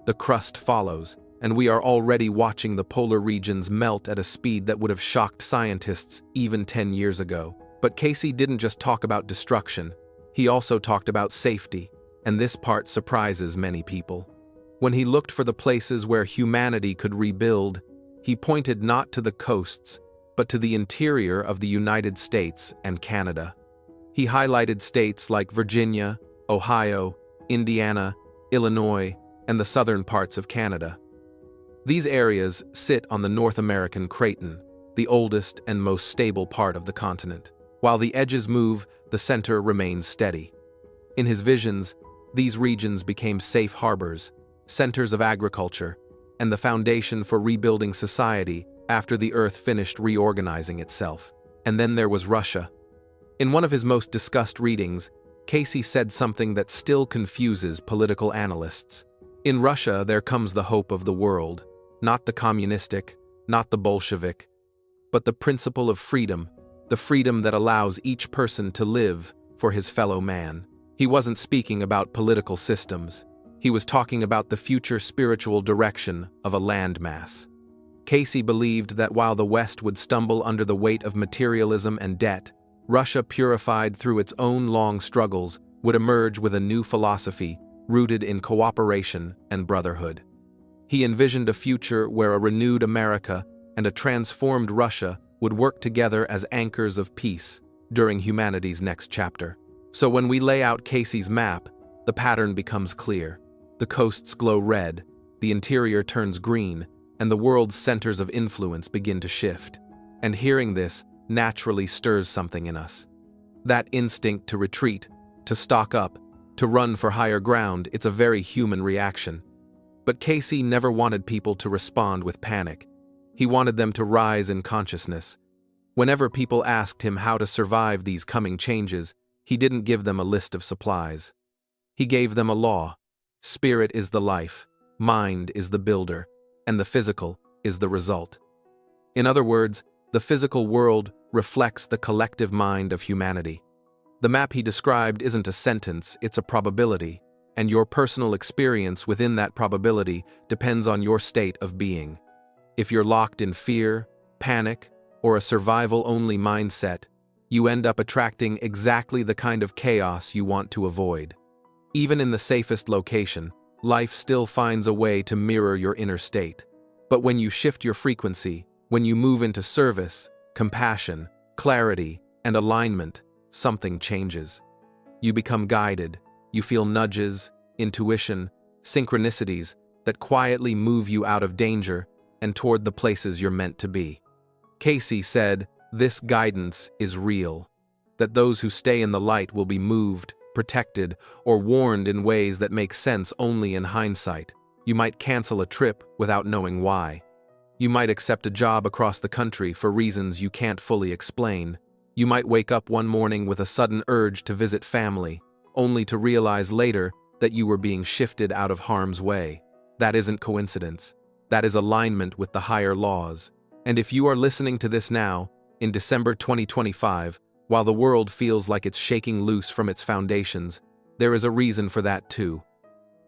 the crust follows, and we are already watching the polar regions melt at a speed that would have shocked scientists even 10 years ago. But Cayce didn't just talk about destruction, he also talked about safety, and this part surprises many people. When he looked for the places where humanity could rebuild, he pointed not to the coasts, but to the interior of the United States and Canada. He highlighted states like Virginia, Ohio, Indiana, Illinois, and the southern parts of Canada. These areas sit on the North American craton, the oldest and most stable part of the continent. While the edges move, the center remains steady. In his visions, these regions became safe harbors, centers of agriculture, and the foundation for rebuilding society after the Earth finished reorganizing itself. And then there was Russia. In one of his most discussed readings, Cayce said something that still confuses political analysts. In Russia, there comes the hope of the world, not the communistic, not the Bolshevik, but the principle of freedom, the freedom that allows each person to live for his fellow man. He wasn't speaking about political systems. He was talking about the future spiritual direction of a landmass. Cayce believed that while the West would stumble under the weight of materialism and debt, Russia, purified through its own long struggles, would emerge with a new philosophy rooted in cooperation and brotherhood. He envisioned a future where a renewed America and a transformed Russia would work together as anchors of peace during humanity's next chapter. So when we lay out Cayce's map, the pattern becomes clear. The coasts glow red, the interior turns green, and the world's centers of influence begin to shift. And hearing this naturally stirs something in us. That instinct to retreat, to stock up, to run for higher ground, it's a very human reaction. But Cayce never wanted people to respond with panic. He wanted them to rise in consciousness. Whenever people asked him how to survive these coming changes, he didn't give them a list of supplies. He gave them a law. Spirit is the life, mind is the builder, and the physical is the result. In other words, the physical world reflects the collective mind of humanity. The map he described isn't a sentence, it's a probability, and your personal experience within that probability depends on your state of being. If you're locked in fear, panic, or a survival-only mindset, you end up attracting exactly the kind of chaos you want to avoid. Even in the safest location, life still finds a way to mirror your inner state. But when you shift your frequency, when you move into service, compassion, clarity, and alignment, something changes. You become guided, you feel nudges, intuition, synchronicities that quietly move you out of danger and toward the places you're meant to be. Cayce said, "This guidance is real, that those who stay in the light will be moved, protected, or warned in ways that make sense only in hindsight. You might cancel a trip without knowing why. You might accept a job across the country for reasons you can't fully explain. You might wake up one morning with a sudden urge to visit family, only to realize later that you were being shifted out of harm's way. That isn't coincidence. That is alignment with the higher laws. And if you are listening to this now, in December 2025, while the world feels like it's shaking loose from its foundations, there is a reason for that too.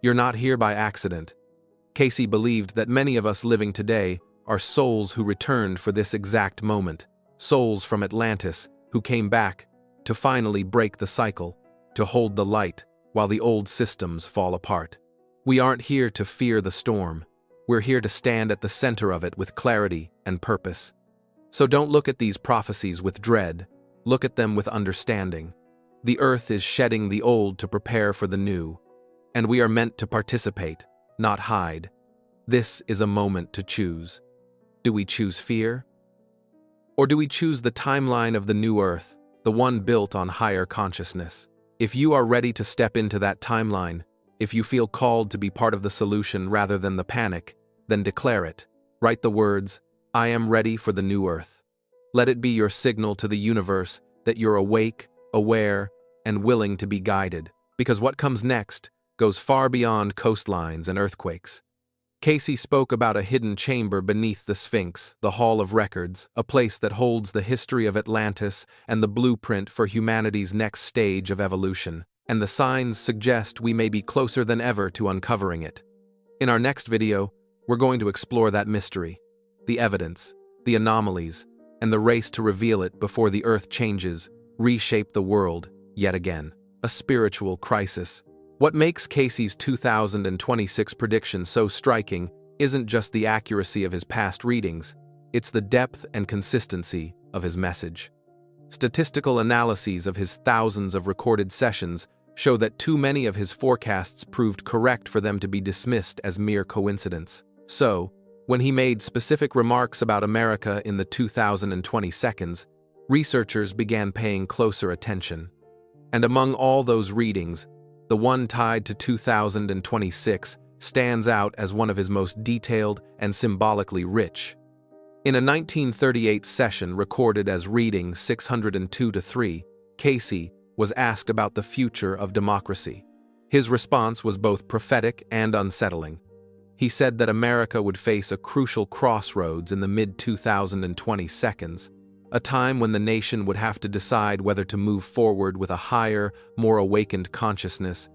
You're not here by accident. Cayce believed that many of us living today are souls who returned for this exact moment, souls from Atlantis who came back to finally break the cycle, to hold the light while the old systems fall apart. We aren't here to fear the storm. We're here to stand at the center of it with clarity and purpose. So don't look at these prophecies with dread. Look at them with understanding. The earth is shedding the old to prepare for the new, and we are meant to participate, not hide. This is a moment to choose. Do we choose fear? Or do we choose the timeline of the new earth, the one built on higher consciousness? If you are ready to step into that timeline, if you feel called to be part of the solution rather than the panic, then declare it. Write the words, "I am ready for the new earth." Let it be your signal to the universe that you're awake, aware, and willing to be guided, because what comes next goes far beyond coastlines and earthquakes. Cayce spoke about a hidden chamber beneath the Sphinx, the Hall of Records, a place that holds the history of Atlantis and the blueprint for humanity's next stage of evolution, and the signs suggest we may be closer than ever to uncovering it. In our next video, we're going to explore that mystery, the evidence, the anomalies, and the race to reveal it before the earth changes, reshape the world, yet again. A spiritual crisis. What makes Cayce's 2026 prediction so striking isn't just the accuracy of his past readings, it's the depth and consistency of his message. Statistical analyses of his thousands of recorded sessions show that too many of his forecasts proved correct for them to be dismissed as mere coincidence. So, when he made specific remarks about America in the 2020 seconds, researchers began paying closer attention. And among all those readings, the one tied to 2026 stands out as one of his most detailed and symbolically rich. In a 1938 session recorded as reading 602-3, Cayce was asked about the future of democracy. His response was both prophetic and unsettling. He said that America would face a crucial crossroads in the mid-2020 seconds, a time when the nation would have to decide whether to move forward with a higher, more awakened consciousness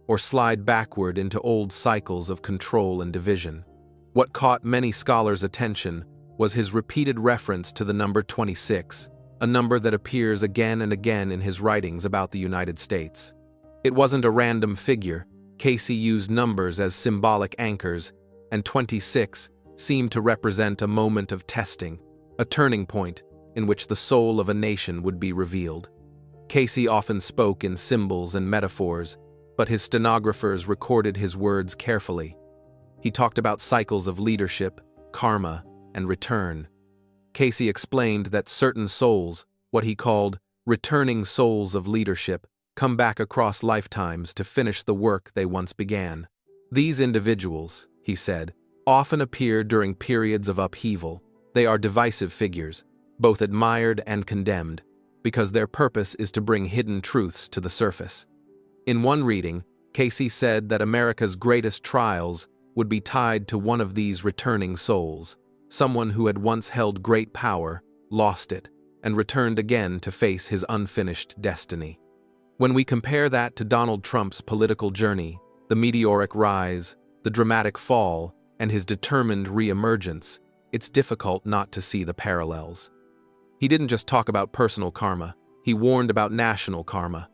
or slide backward into old cycles of control and division. What caught many scholars' attention was his repeated reference to the number 26, a number that appears again and again in his writings about the United States. It wasn't a random figure. Cayce used numbers as symbolic anchors, and 26 seemed to represent a moment of testing, a turning point in which the soul of a nation would be revealed. Cayce often spoke in symbols and metaphors, but his stenographers recorded his words carefully. He talked about cycles of leadership, karma, and return. Cayce explained that certain souls, what he called returning souls of leadership, come back across lifetimes to finish the work they once began. These individuals, he said, often appear during periods of upheaval. They are divisive figures, both admired and condemned, because their purpose is to bring hidden truths to the surface. In one reading, Cayce said that America's greatest trials would be tied to one of these returning souls, someone who had once held great power, lost it, and returned again to face his unfinished destiny. When we compare that to Donald Trump's political journey, the meteoric rise, the dramatic fall, and his determined re-emergence, it's difficult not to see the parallels. He didn't just talk about personal karma, He warned about national karma.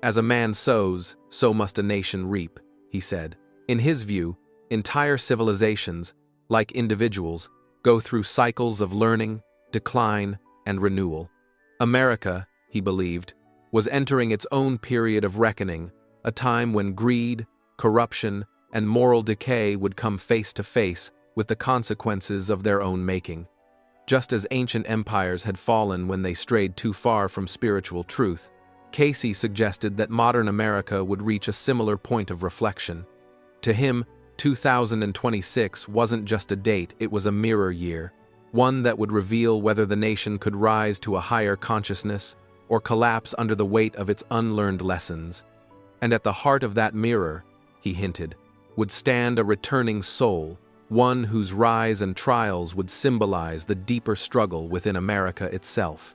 As a man sows, so must a nation reap, he said. In his view, entire civilizations, like individuals, go through cycles of learning, decline, and renewal. America, he believed, was entering its own period of reckoning, a time when greed, corruption, and moral decay would come face to face with the consequences of their own making. Just as ancient empires had fallen when they strayed too far from spiritual truth, Cayce suggested that modern America would reach a similar point of reflection. To him, 2026 wasn't just a date, it was a mirror year, one that would reveal whether the nation could rise to a higher consciousness or collapse under the weight of its unlearned lessons. And at the heart of that mirror, he hinted, would stand a returning soul, one whose rise and trials would symbolize the deeper struggle within America itself.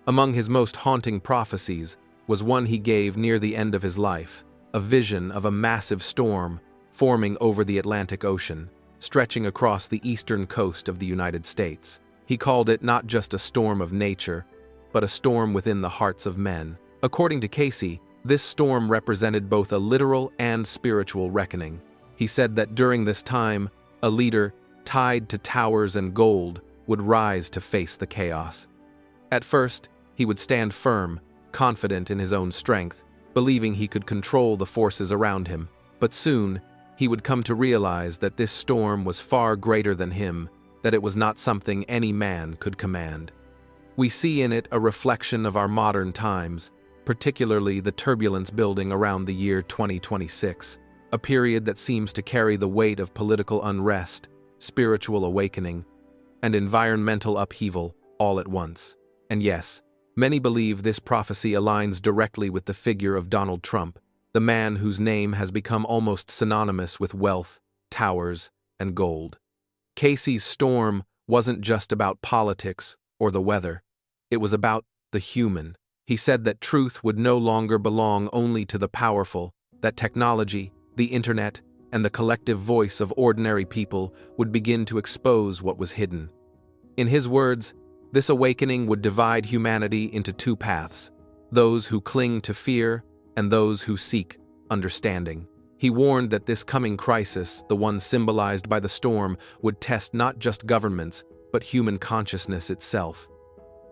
Among his most haunting prophecies was one he gave near the end of his life, a vision of a massive storm forming over the Atlantic Ocean, stretching across the eastern coast of the United States. He called it not just a storm of nature, but a storm within the hearts of men. According to Cayce, this storm represented both a literal and spiritual reckoning. He said that during this time, a leader, tied to towers and gold, would rise to face the chaos. At first, he would stand firm, confident in his own strength, believing he could control the forces around him. But soon, he would come to realize that this storm was far greater than him, that it was not something any man could command. We see in it a reflection of our modern times, particularly the turbulence building around the year 2026, a period that seems to carry the weight of political unrest, spiritual awakening, and environmental upheaval all at once. And yes, many believe this prophecy aligns directly with the figure of Donald Trump, the man whose name has become almost synonymous with wealth, towers, and gold. Cayce's storm wasn't just about politics or the weather. It was about the human. He said that truth would no longer belong only to the powerful, that technology, the internet, and the collective voice of ordinary people would begin to expose what was hidden. In his words, this awakening would divide humanity into two paths, those who cling to fear and those who seek understanding. He warned that this coming crisis, the one symbolized by the storm, would test not just governments, but human consciousness itself.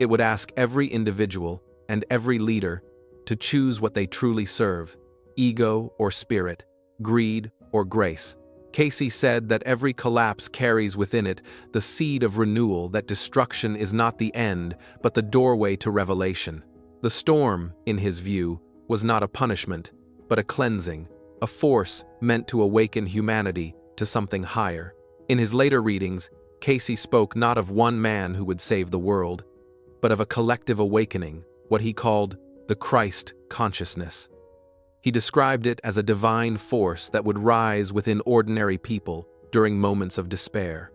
It would ask every individual and every leader to choose what they truly serve, ego or spirit, greed or grace. Cayce said that every collapse carries within it the seed of renewal, that destruction is not the end, but the doorway to revelation. The storm, in his view, was not a punishment, but a cleansing, a force meant to awaken humanity to something higher. In his later readings, Cayce spoke not of one man who would save the world, but of a collective awakening, what he called the Christ consciousness. He described it as a divine force that would rise within ordinary people during moments of despair.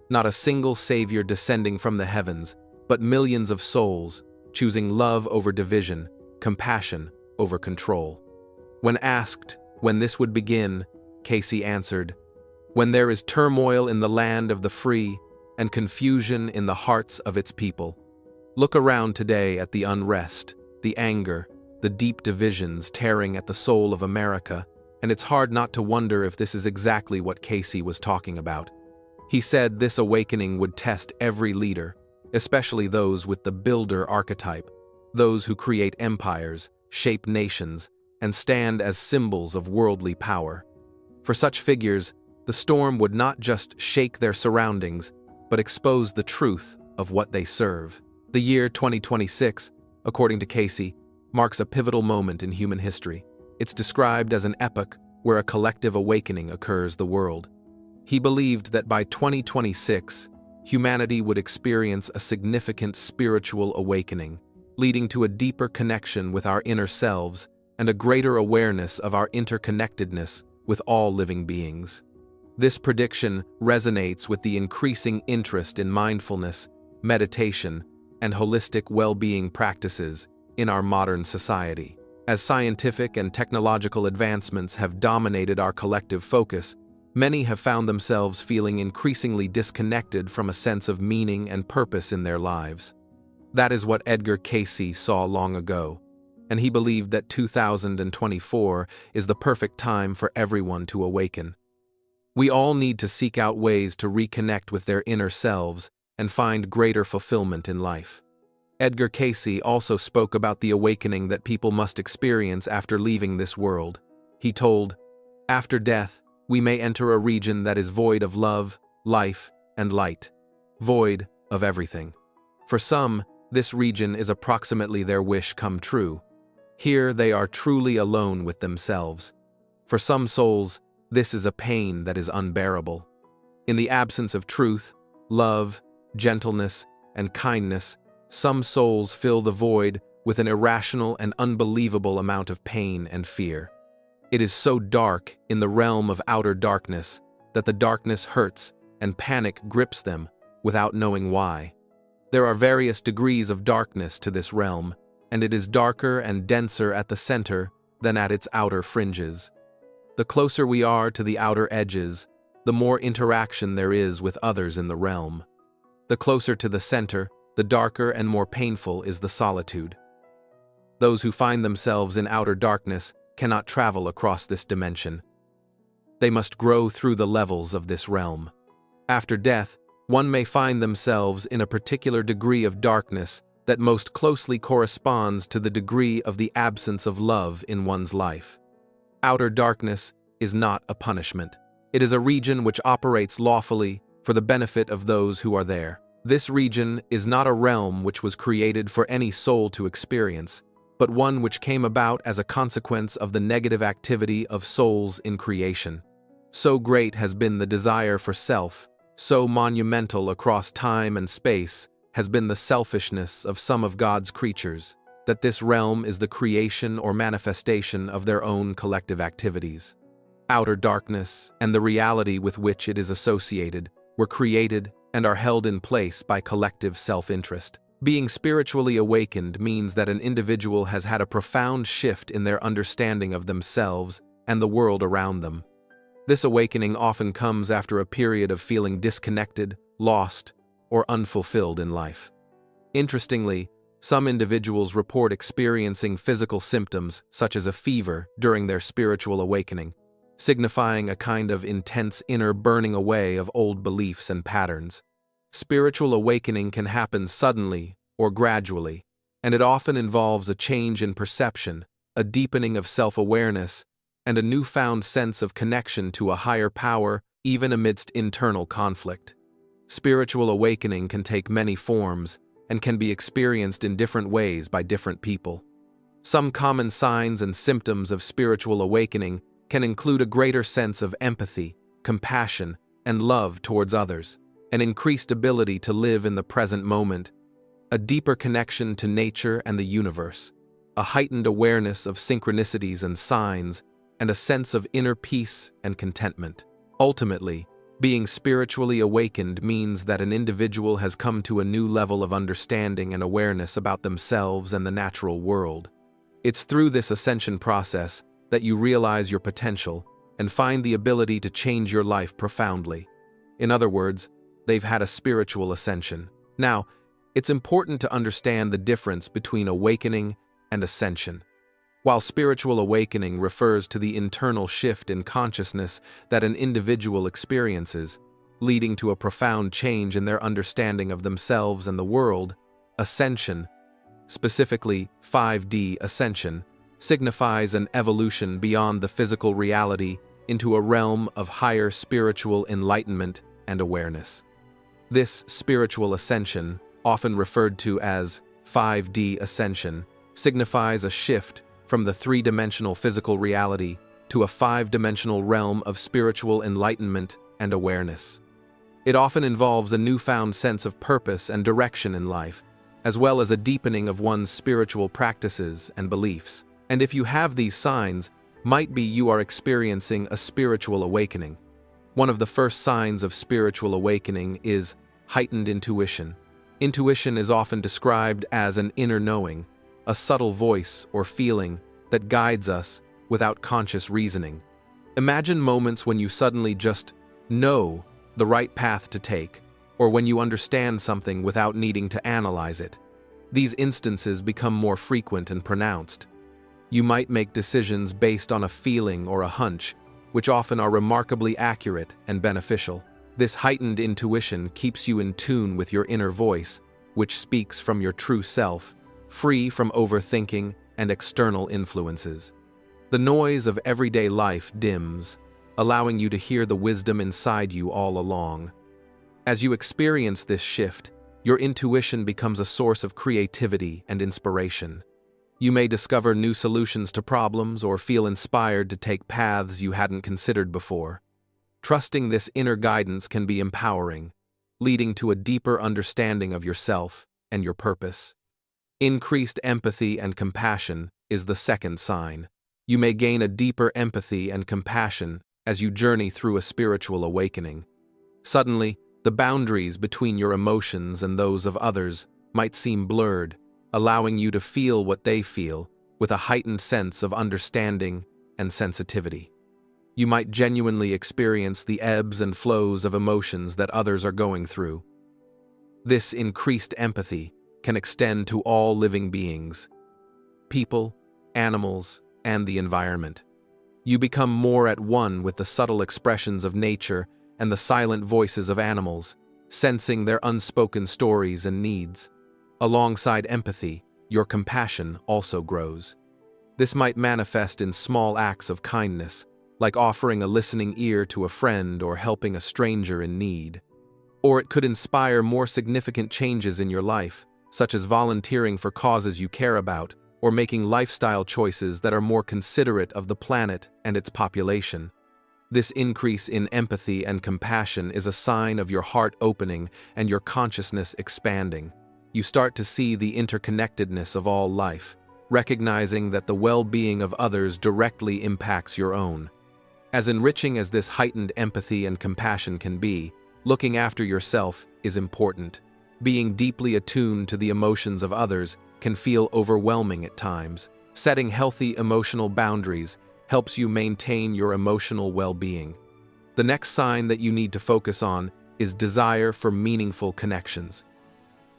Not a single savior descending from the heavens, but millions of souls choosing love over division, compassion over control. When asked when this would begin, Cayce answered, "When there is turmoil in the land of the free and confusion in the hearts of its people." Look around today at the unrest, the anger, the deep divisions tearing at the soul of America, and it's hard not to wonder if this is exactly what Cayce was talking about. He said this awakening would test every leader, especially those with the builder archetype, those who create empires, shape nations, and stand as symbols of worldly power. For such figures, the storm would not just shake their surroundings, but expose the truth of what they serve. The year 2026, according to Cayce, marks a pivotal moment in human history. It's described as an epoch where a collective awakening occurs the world. He believed that by 2026, humanity would experience a significant spiritual awakening, leading to a deeper connection with our inner selves and a greater awareness of our interconnectedness with all living beings. This prediction resonates with the increasing interest in mindfulness, meditation, and holistic well-being practices in our modern society. As scientific and technological advancements have dominated our collective focus, many have found themselves feeling increasingly disconnected from a sense of meaning and purpose in their lives. That is what Edgar Cayce saw long ago, and he believed that 2024 is the perfect time for everyone to awaken. We all need to seek out ways to reconnect with their inner selves and find greater fulfillment in life. Edgar Cayce also spoke about the awakening that people must experience after leaving this world. He told, "After death, we may enter a region that is void of love, life, and light, void of everything. For some, this region is approximately their wish come true. Here they are truly alone with themselves. For some souls, this is a pain that is unbearable. In the absence of truth, love, gentleness, and kindness, some souls fill the void with an irrational and unbelievable amount of pain and fear. It is so dark in the realm of outer darkness that the darkness hurts and panic grips them without knowing why. There are various degrees of darkness to this realm, and it is darker and denser at the center than at its outer fringes. The closer we are to the outer edges, the more interaction there is with others in the realm. The closer to the center, the darker and more painful is the solitude. Those who find themselves in outer darkness cannot travel across this dimension. They must grow through the levels of this realm. After death, one may find themselves in a particular degree of darkness that most closely corresponds to the degree of the absence of love in one's life. Outer darkness is not a punishment. It is a region which operates lawfully for the benefit of those who are there. This region is not a realm which was created for any soul to experience, but one which came about as a consequence of the negative activity of souls in creation. So great has been the desire for self, so monumental across time and space has been the selfishness of some of God's creatures, that this realm is the creation or manifestation of their own collective activities. Outer darkness and the reality with which it is associated were created and are held in place by collective self-interest. Being spiritually awakened means that an individual has had a profound shift in their understanding of themselves and the world around them. This awakening often comes after a period of feeling disconnected, lost, or unfulfilled in life. Interestingly, some individuals report experiencing physical symptoms such as a fever during their spiritual awakening, signifying a kind of intense inner burning away of old beliefs and patterns. Spiritual awakening can happen suddenly or gradually, and it often involves a change in perception, a deepening of self-awareness, and a newfound sense of connection to a higher power, even amidst internal conflict. Spiritual awakening can take many forms and can be experienced in different ways by different people. Some common signs and symptoms of spiritual awakening can include a greater sense of empathy, compassion, and love towards others, an increased ability to live in the present moment, a deeper connection to nature and the universe, a heightened awareness of synchronicities and signs, and a sense of inner peace and contentment. Ultimately, being spiritually awakened means that an individual has come to a new level of understanding and awareness about themselves and the natural world. It's through this ascension process that you realize your potential and find the ability to change your life profoundly. In other words, they've had a spiritual ascension. Now, it's important to understand the difference between awakening and ascension. While spiritual awakening refers to the internal shift in consciousness that an individual experiences, leading to a profound change in their understanding of themselves and the world, ascension, specifically 5D ascension, signifies an evolution beyond the physical reality into a realm of higher spiritual enlightenment and awareness. This spiritual ascension, often referred to as 5D ascension, signifies a shift from the three-dimensional physical reality to a five-dimensional realm of spiritual enlightenment and awareness. It often involves a newfound sense of purpose and direction in life, as well as a deepening of one's spiritual practices and beliefs. And if you have these signs, might be you are experiencing a spiritual awakening. One of the first signs of spiritual awakening is heightened intuition. Intuition is often described as an inner knowing, a subtle voice or feeling that guides us without conscious reasoning. Imagine moments when you suddenly just know the right path to take, or when you understand something without needing to analyze it. These instances become more frequent and pronounced. You might make decisions based on a feeling or a hunch, which often are remarkably accurate and beneficial. This heightened intuition keeps you in tune with your inner voice, which speaks from your true self, free from overthinking and external influences. The noise of everyday life dims, allowing you to hear the wisdom inside you all along. As you experience this shift, your intuition becomes a source of creativity and inspiration. You may discover new solutions to problems or feel inspired to take paths you hadn't considered before. Trusting this inner guidance can be empowering, leading to a deeper understanding of yourself and your purpose. Increased empathy and compassion is the second sign. You may gain a deeper empathy and compassion as you journey through a spiritual awakening. Suddenly, the boundaries between your emotions and those of others might seem blurred, allowing you to feel what they feel with a heightened sense of understanding and sensitivity. You might genuinely experience the ebbs and flows of emotions that others are going through. This increased empathy can extend to all living beings, people, animals, and the environment. You become more at one with the subtle expressions of nature and the silent voices of animals, sensing their unspoken stories and needs. Alongside empathy, your compassion also grows. This might manifest in small acts of kindness, like offering a listening ear to a friend or helping a stranger in need. Or it could inspire more significant changes in your life, such as volunteering for causes you care about, or making lifestyle choices that are more considerate of the planet and its population. This increase in empathy and compassion is a sign of your heart opening and your consciousness expanding. You start to see the interconnectedness of all life, recognizing that the well-being of others directly impacts your own. As enriching as this heightened empathy and compassion can be, looking after yourself is important. Being deeply attuned to the emotions of others can feel overwhelming at times. Setting healthy emotional boundaries helps you maintain your emotional well-being. The next sign that you need to focus on is desire for meaningful connections.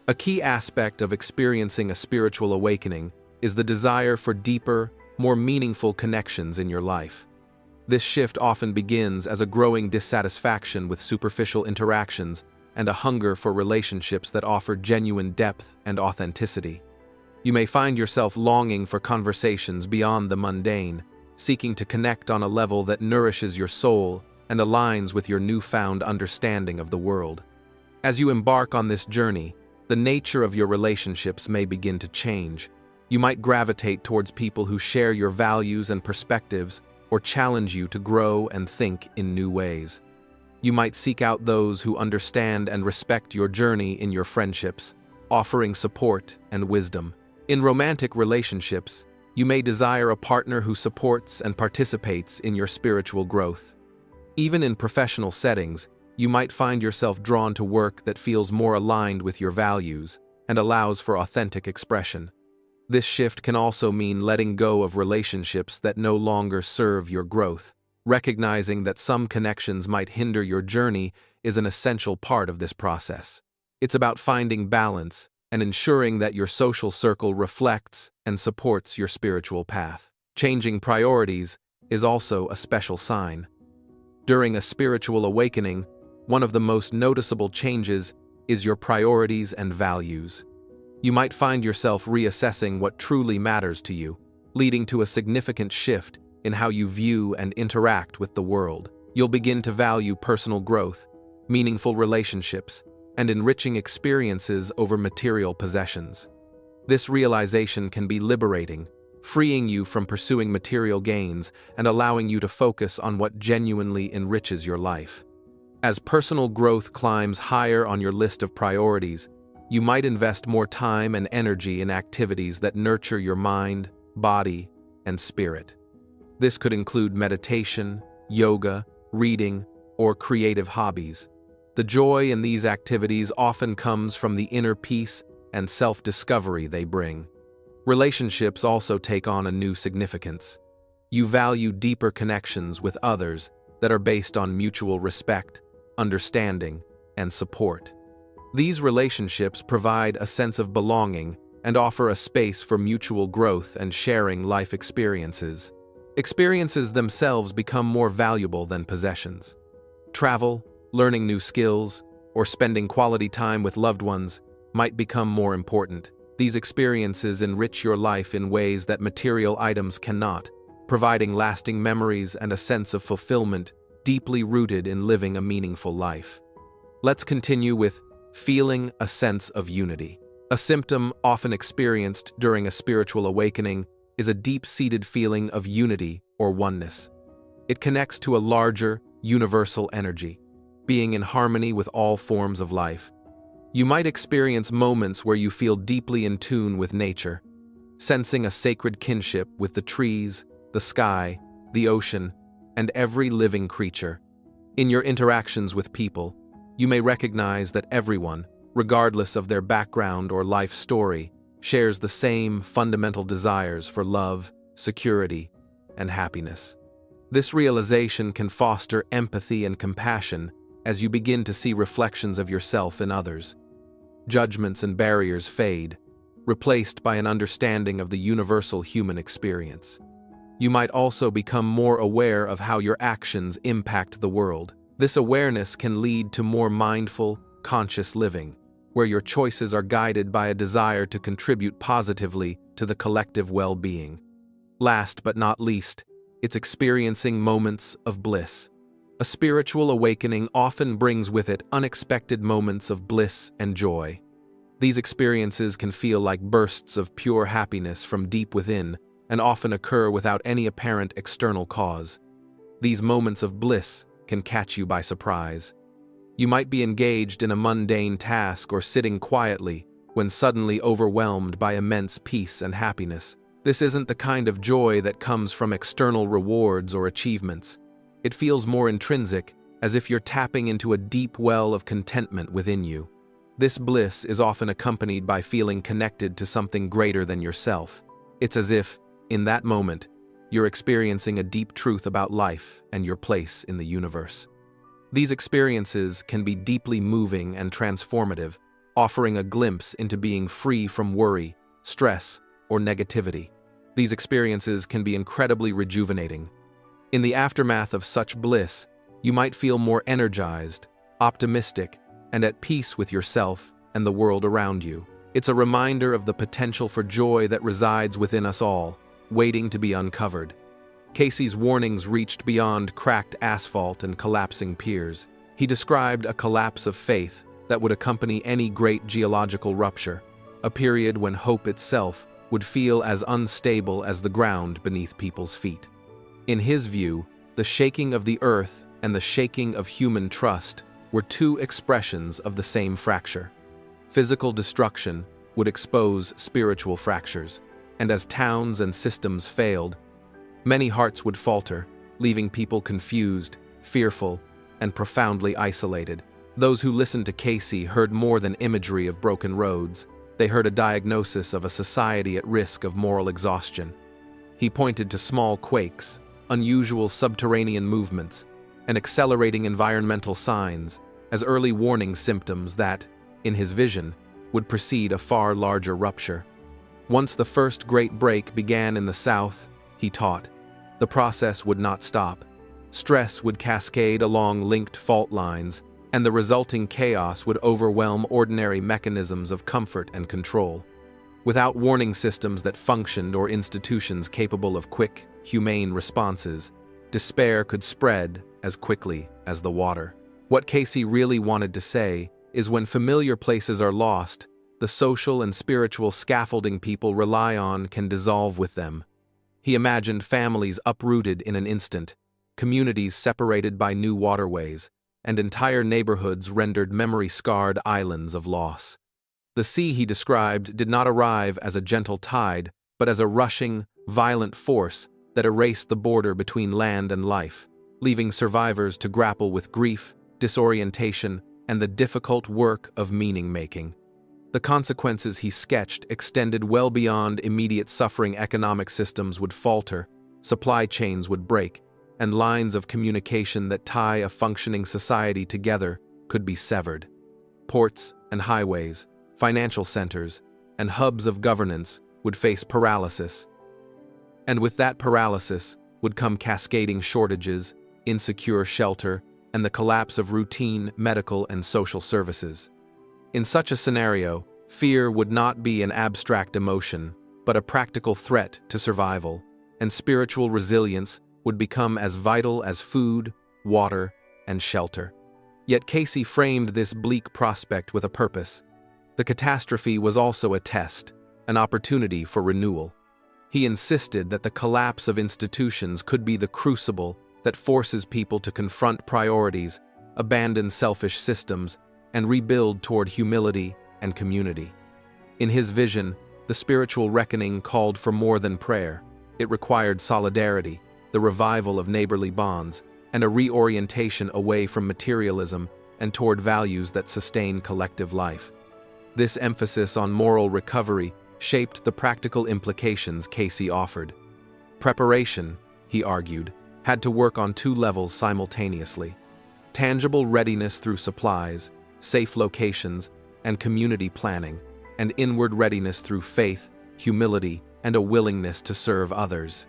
A key aspect of experiencing a spiritual awakening is the desire for deeper, more meaningful connections in your life. This shift often begins as a growing dissatisfaction with superficial interactions and a hunger for relationships that offer genuine depth and authenticity. You may find yourself longing for conversations beyond the mundane, seeking to connect on a level that nourishes your soul and aligns with your newfound understanding of the world. As you embark on this journey, the nature of your relationships may begin to change. You might gravitate towards people who share your values and perspectives or challenge you to grow and think in new ways. You might seek out those who understand and respect your journey in your friendships, offering support and wisdom. In romantic relationships, you may desire a partner who supports and participates in your spiritual growth. Even in professional settings, you might find yourself drawn to work that feels more aligned with your values and allows for authentic expression. This shift can also mean letting go of relationships that no longer serve your growth. Recognizing that some connections might hinder your journey is an essential part of this process. It's about finding balance and ensuring that your social circle reflects and supports your spiritual path. Changing priorities is also a special sign. During a spiritual awakening, one of the most noticeable changes is your priorities and values. You might find yourself reassessing what truly matters to you, leading to a significant shift in how you view and interact with the world. You'll begin to value personal growth, meaningful relationships, and enriching experiences over material possessions. This realization can be liberating, freeing you from pursuing material gains and allowing you to focus on what genuinely enriches your life. As personal growth climbs higher on your list of priorities, you might invest more time and energy in activities that nurture your mind, body, and spirit. This could include meditation, yoga, reading, or creative hobbies. The joy in these activities often comes from the inner peace and self-discovery they bring. Relationships also take on a new significance. You value deeper connections with others that are based on mutual respect, understanding, and support. These relationships provide a sense of belonging and offer a space for mutual growth and sharing life experiences. Experiences themselves become more valuable than possessions. Travel, learning new skills, or spending quality time with loved ones might become more important. These experiences enrich your life in ways that material items cannot, providing lasting memories and a sense of fulfillment deeply rooted in living a meaningful life. Let's continue with feeling a sense of unity. A symptom often experienced during a spiritual awakening is a deep-seated feeling of unity or oneness. It connects to a larger, universal energy, being in harmony with all forms of life. You might experience moments where you feel deeply in tune with nature, sensing a sacred kinship with the trees, the sky, the ocean, and every living creature. In your interactions with people, you may recognize that everyone, regardless of their background or life story, shares the same fundamental desires for love, security, and happiness. This realization can foster empathy and compassion as you begin to see reflections of yourself in others. Judgments and barriers fade, replaced by an understanding of the universal human experience. You might also become more aware of how your actions impact the world. This awareness can lead to more mindful, conscious living, where your choices are guided by a desire to contribute positively to the collective well-being. Last but not least, it's experiencing moments of bliss. A spiritual awakening often brings with it unexpected moments of bliss and joy. These experiences can feel like bursts of pure happiness from deep within and often occur without any apparent external cause. These moments of bliss can catch you by surprise. You might be engaged in a mundane task or sitting quietly when suddenly overwhelmed by immense peace and happiness. This isn't the kind of joy that comes from external rewards or achievements. It feels more intrinsic, as if you're tapping into a deep well of contentment within you. This bliss is often accompanied by feeling connected to something greater than yourself. It's as if, in that moment, you're experiencing a deep truth about life and your place in the universe. These experiences can be deeply moving and transformative, offering a glimpse into being free from worry, stress, or negativity. These experiences can be incredibly rejuvenating. In the aftermath of such bliss, you might feel more energized, optimistic, and at peace with yourself and the world around you. It's a reminder of the potential for joy that resides within us all, waiting to be uncovered. Cayce's warnings reached beyond cracked asphalt and collapsing piers. He described a collapse of faith that would accompany any great geological rupture, a period when hope itself would feel as unstable as the ground beneath people's feet. In his view, the shaking of the earth and the shaking of human trust were two expressions of the same fracture. Physical destruction would expose spiritual fractures, and as towns and systems failed, many hearts would falter, leaving people confused, fearful, and profoundly isolated. Those who listened to Cayce heard more than imagery of broken roads. They heard a diagnosis of a society at risk of moral exhaustion. He pointed to small quakes, unusual subterranean movements, and accelerating environmental signs as early warning symptoms that, in his vision, would precede a far larger rupture. Once the first great break began in the South, he taught, the process would not stop. Stress would cascade along linked fault lines, and the resulting chaos would overwhelm ordinary mechanisms of comfort and control. Without warning systems that functioned or institutions capable of quick, humane responses, despair could spread as quickly as the water. What Cayce really wanted to say is when familiar places are lost, the social and spiritual scaffolding people rely on can dissolve with them. He imagined families uprooted in an instant, communities separated by new waterways, and entire neighborhoods rendered memory-scarred islands of loss. The sea he described did not arrive as a gentle tide, but as a rushing, violent force that erased the border between land and life, leaving survivors to grapple with grief, disorientation, and the difficult work of meaning-making. The consequences he sketched extended well beyond immediate suffering. Economic systems would falter, supply chains would break, and lines of communication that tie a functioning society together could be severed. Ports and highways, financial centers, and hubs of governance would face paralysis. And with that paralysis would come cascading shortages, insecure shelter, and the collapse of routine medical and social services. In such a scenario, fear would not be an abstract emotion, but a practical threat to survival, and spiritual resilience would become as vital as food, water, and shelter. Yet Cayce framed this bleak prospect with a purpose. The catastrophe was also a test, an opportunity for renewal. He insisted that the collapse of institutions could be the crucible that forces people to confront priorities, abandon selfish systems, and rebuild toward humility and community. In his vision, the spiritual reckoning called for more than prayer. It required solidarity, the revival of neighborly bonds, and a reorientation away from materialism and toward values that sustain collective life. This emphasis on moral recovery shaped the practical implications Cayce offered. Preparation, he argued, had to work on two levels simultaneously: tangible readiness through supplies, safe locations, and community planning, and inward readiness through faith, humility, and a willingness to serve others.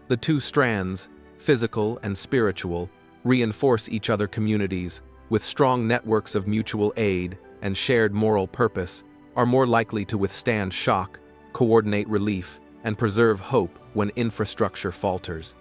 The two strands, physical and spiritual, reinforce each other. Communities with strong networks of mutual aid and shared moral purpose are more likely to withstand shock, coordinate relief, and preserve hope when infrastructure falters.